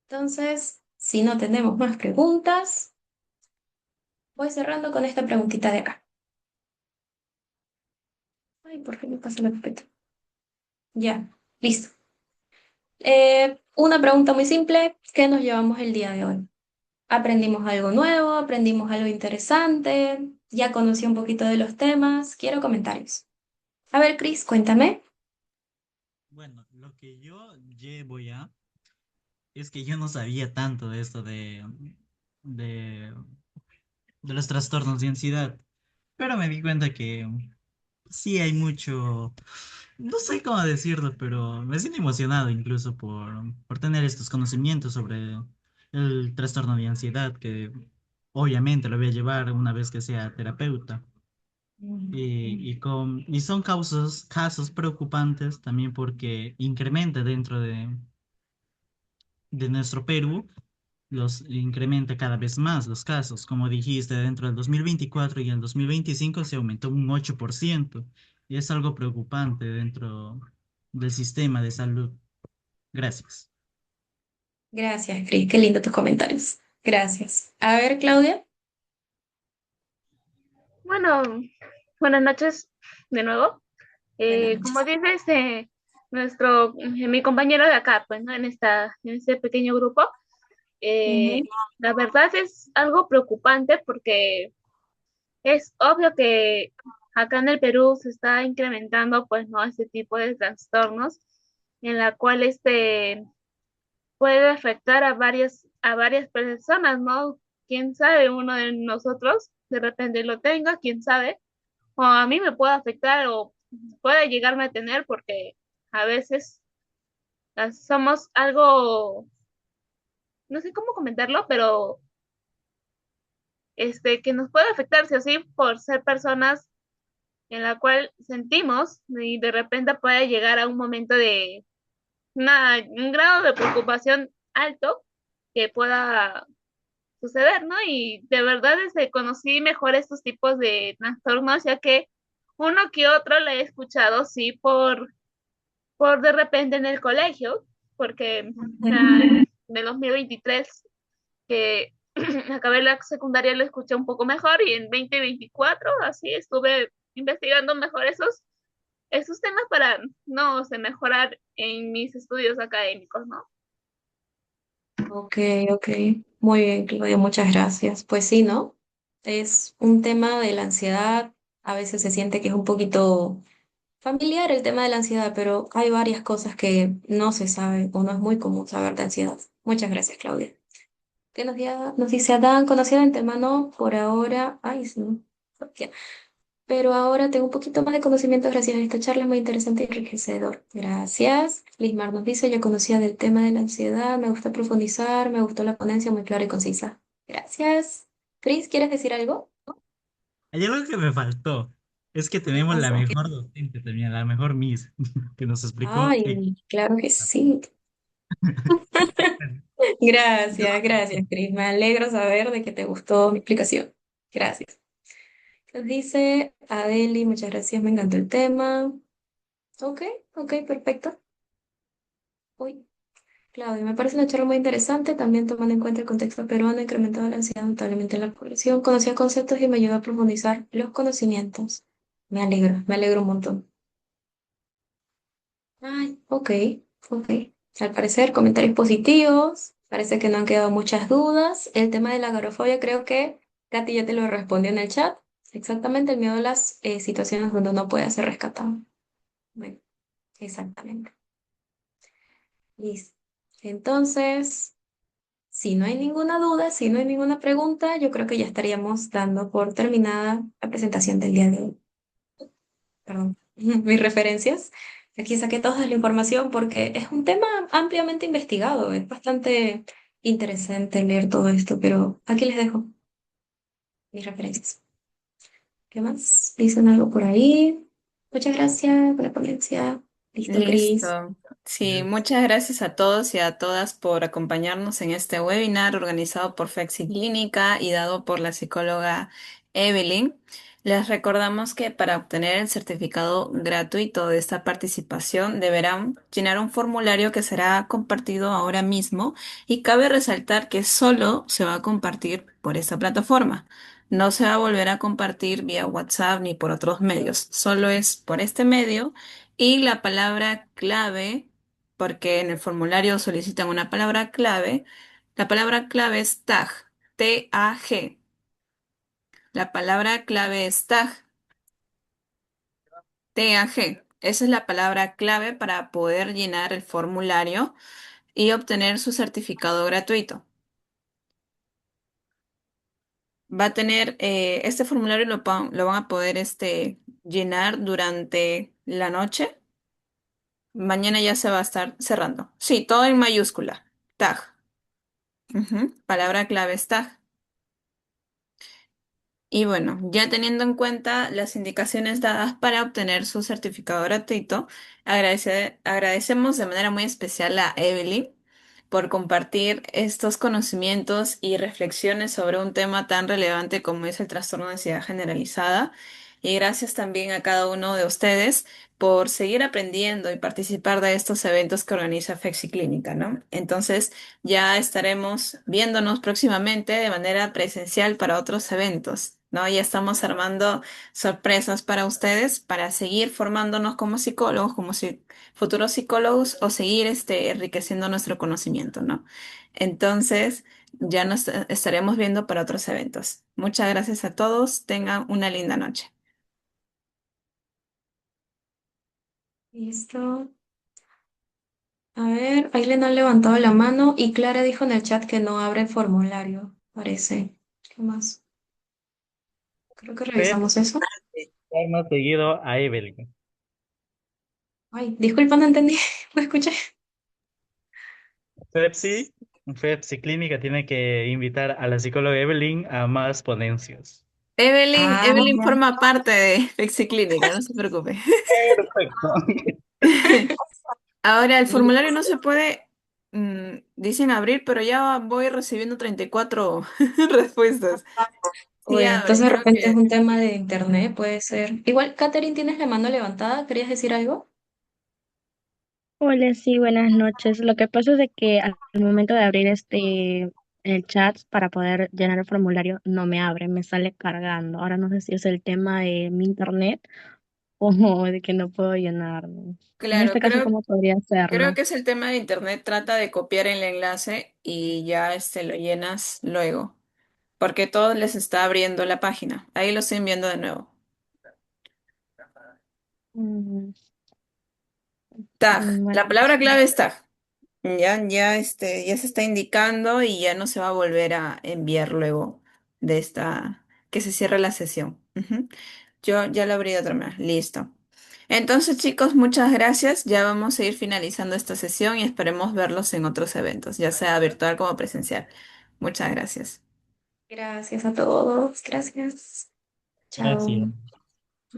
Entonces, si no tenemos más preguntas, voy cerrando con esta preguntita de acá. Ay, ¿por qué me pasa la pipeta? Ya, listo. Una pregunta muy simple, ¿qué nos llevamos el día de hoy? ¿Aprendimos algo nuevo? ¿Aprendimos algo interesante? ¿Ya conocí un poquito de los temas? Quiero comentarios. A ver, Cris, cuéntame. Bueno, lo que yo llevo ya es que yo no sabía tanto de esto de, de los trastornos de ansiedad, pero me di cuenta que sí hay mucho, no sé cómo decirlo, pero me siento emocionado incluso por tener estos conocimientos sobre el trastorno de ansiedad, que obviamente lo voy a llevar una vez que sea terapeuta. Y son casos preocupantes también porque incrementa dentro de nuestro Perú, incrementa cada vez más los casos. Como dijiste, dentro del 2024 y el 2025 se aumentó un 8% y es algo preocupante dentro del sistema de salud. Gracias. Gracias, Cris. Qué lindo tus comentarios. Gracias. A ver, Claudia. Bueno, buenas noches de nuevo. Buenas Como noches. dices, mi compañero de acá, pues, ¿no? En este pequeño grupo, eh, Ujú. la verdad es algo preocupante porque es obvio que acá en el Perú se está incrementando, pues, ¿no? Este tipo de trastornos en la cual puede afectar a varias personas, ¿no? Quién sabe, uno de nosotros de repente lo tenga, quién sabe. o a mí me puede afectar o puede llegarme a tener porque a veces somos algo, no sé cómo comentarlo, pero que nos puede afectar sí o sí por ser personas en la cual sentimos y de repente puede llegar a un momento de un grado de preocupación alto que pueda suceder, ¿no? Y de verdad conocí mejor estos tipos de trastornos, ya que uno que otro le he escuchado, sí, por de repente en el colegio, porque en el 2023 que acabé la secundaria lo escuché un poco mejor y en 2024 así estuve investigando mejor esos temas para, no sé, mejorar en mis estudios académicos, ¿no? Ok, ok. Muy bien, Claudia, muchas gracias. Pues sí, ¿no? Es un tema de la ansiedad. A veces se siente que es un poquito familiar el tema de la ansiedad, pero hay varias cosas que no se saben o no es muy común saber de ansiedad. Muchas gracias, Claudia. ¿Qué nos dice Adán? Conocida de antemano por ahora. Ay, sí. Ya. Pero ahora tengo un poquito más de conocimiento gracias a esta charla muy interesante y enriquecedor. Gracias. Lismar nos dice, yo conocía del tema de la ansiedad, me gusta profundizar, me gustó la ponencia muy clara y concisa. Gracias. Chris, ¿quieres decir algo? Hay algo que me faltó. Es que ¿Qué tenemos la pasó? mejor docente también, la mejor Miss, que nos explicó. Ay, claro que sí. Gracias, gracias, Chris. Me alegro saber de que te gustó mi explicación. Gracias. Nos dice Adeli, muchas gracias, me encantó el tema. Ok, ok, perfecto. Uy. Claudio, me parece una charla muy interesante, también tomando en cuenta el contexto peruano, ha incrementado la ansiedad notablemente en la población. Conocía conceptos y me ayudó a profundizar los conocimientos. Me alegro un montón. Ay, ok, ok. Al parecer, comentarios positivos, parece que no han quedado muchas dudas. El tema de la agorafobia creo que Katy ya te lo respondió en el chat. Exactamente, el miedo a las situaciones donde uno puede ser rescatado. Bueno, exactamente. Listo. Entonces... Si no hay ninguna duda, si no hay ninguna pregunta, yo creo que ya estaríamos dando por terminada la presentación del día de hoy. Perdón, mis referencias. Aquí saqué toda la información porque es un tema ampliamente investigado. Es bastante interesante leer todo esto, pero aquí les dejo mis referencias. ¿Qué más? ¿Dicen algo por ahí? Muchas gracias por la ponencia. Listo, Cris. Listo. Sí, muchas gracias a todos y a todas por acompañarnos en este webinar organizado por Flexi Clínica y dado por la psicóloga Evelyn. Les recordamos que para obtener el certificado gratuito de esta participación deberán llenar un formulario que será compartido ahora mismo y cabe resaltar que solo se va a compartir por esta plataforma. No se va a volver a compartir vía WhatsApp ni por otros medios, solo es por este medio y la palabra clave, porque en el formulario solicitan una palabra clave, la palabra clave es tag, T-A-G. La palabra clave es tag, T-A-G. Esa es la palabra clave para poder llenar el formulario y obtener su certificado gratuito. Va a tener, este formulario lo van a poder llenar durante la noche. Mañana ya se va a estar cerrando. Sí, todo en mayúscula. Tag. Ujú. Palabra clave es tag. Y bueno, ya teniendo en cuenta las indicaciones dadas para obtener su certificado gratuito, agradecemos de manera muy especial a Evelyn por compartir estos conocimientos y reflexiones sobre un tema tan relevante como es el trastorno de ansiedad generalizada. Y gracias también a cada uno de ustedes por seguir aprendiendo y participar de estos eventos que organiza Flexi Clínica, ¿no? Entonces, ya estaremos viéndonos próximamente de manera presencial para otros eventos, ¿no? Ya estamos armando sorpresas para ustedes para seguir formándonos como psicólogos, como futuros psicólogos o seguir enriqueciendo nuestro conocimiento, ¿no? Entonces, ya nos estaremos viendo para otros eventos. Muchas gracias a todos. Tengan una linda noche. Listo. A ver, Aileen ha levantado la mano y Clara dijo en el chat que no abre el formulario, parece. ¿Qué más? Creo que Pero revisamos eso. más seguido a Evelyn. Ay, disculpa, no entendí. ¿No escuché? Pepsi, Pepsi Clínica tiene que invitar a la psicóloga Evelyn a más ponencias. Ah, Evelyn ya. forma parte de Flexiclínica, no se preocupe. Perfecto. Ahora, el formulario no se puede, dicen abrir, pero ya voy recibiendo 34 respuestas. Sí, Uy, abre, entonces de creo repente es que un tema de internet, puede ser. Igual, Katherine, ¿tienes la mano levantada? ¿Querías decir algo? Hola, sí, buenas noches. Lo que pasa es de que al momento de abrir el chat para poder llenar el formulario no me abre, me sale cargando. Ahora no sé si es el tema de mi internet o de que no puedo llenarlo. En claro, este caso, ¿cómo podría creo hacerlo? que es el tema de internet. Trata de copiar el enlace y ya lo llenas luego, porque todos les está abriendo la página. Ahí lo estoy enviando de nuevo. Mm, Tag, la bueno, palabra clave es tag. Ya se está indicando y ya no se va a volver a enviar luego de que se cierre la sesión. Ujú. Yo ya lo abrí de otra manera. Listo. Entonces, chicos, muchas gracias. Ya vamos a ir finalizando esta sesión y esperemos verlos en otros eventos, ya sea virtual como presencial. Muchas gracias. Gracias a todos. Gracias. Chao. Gracias.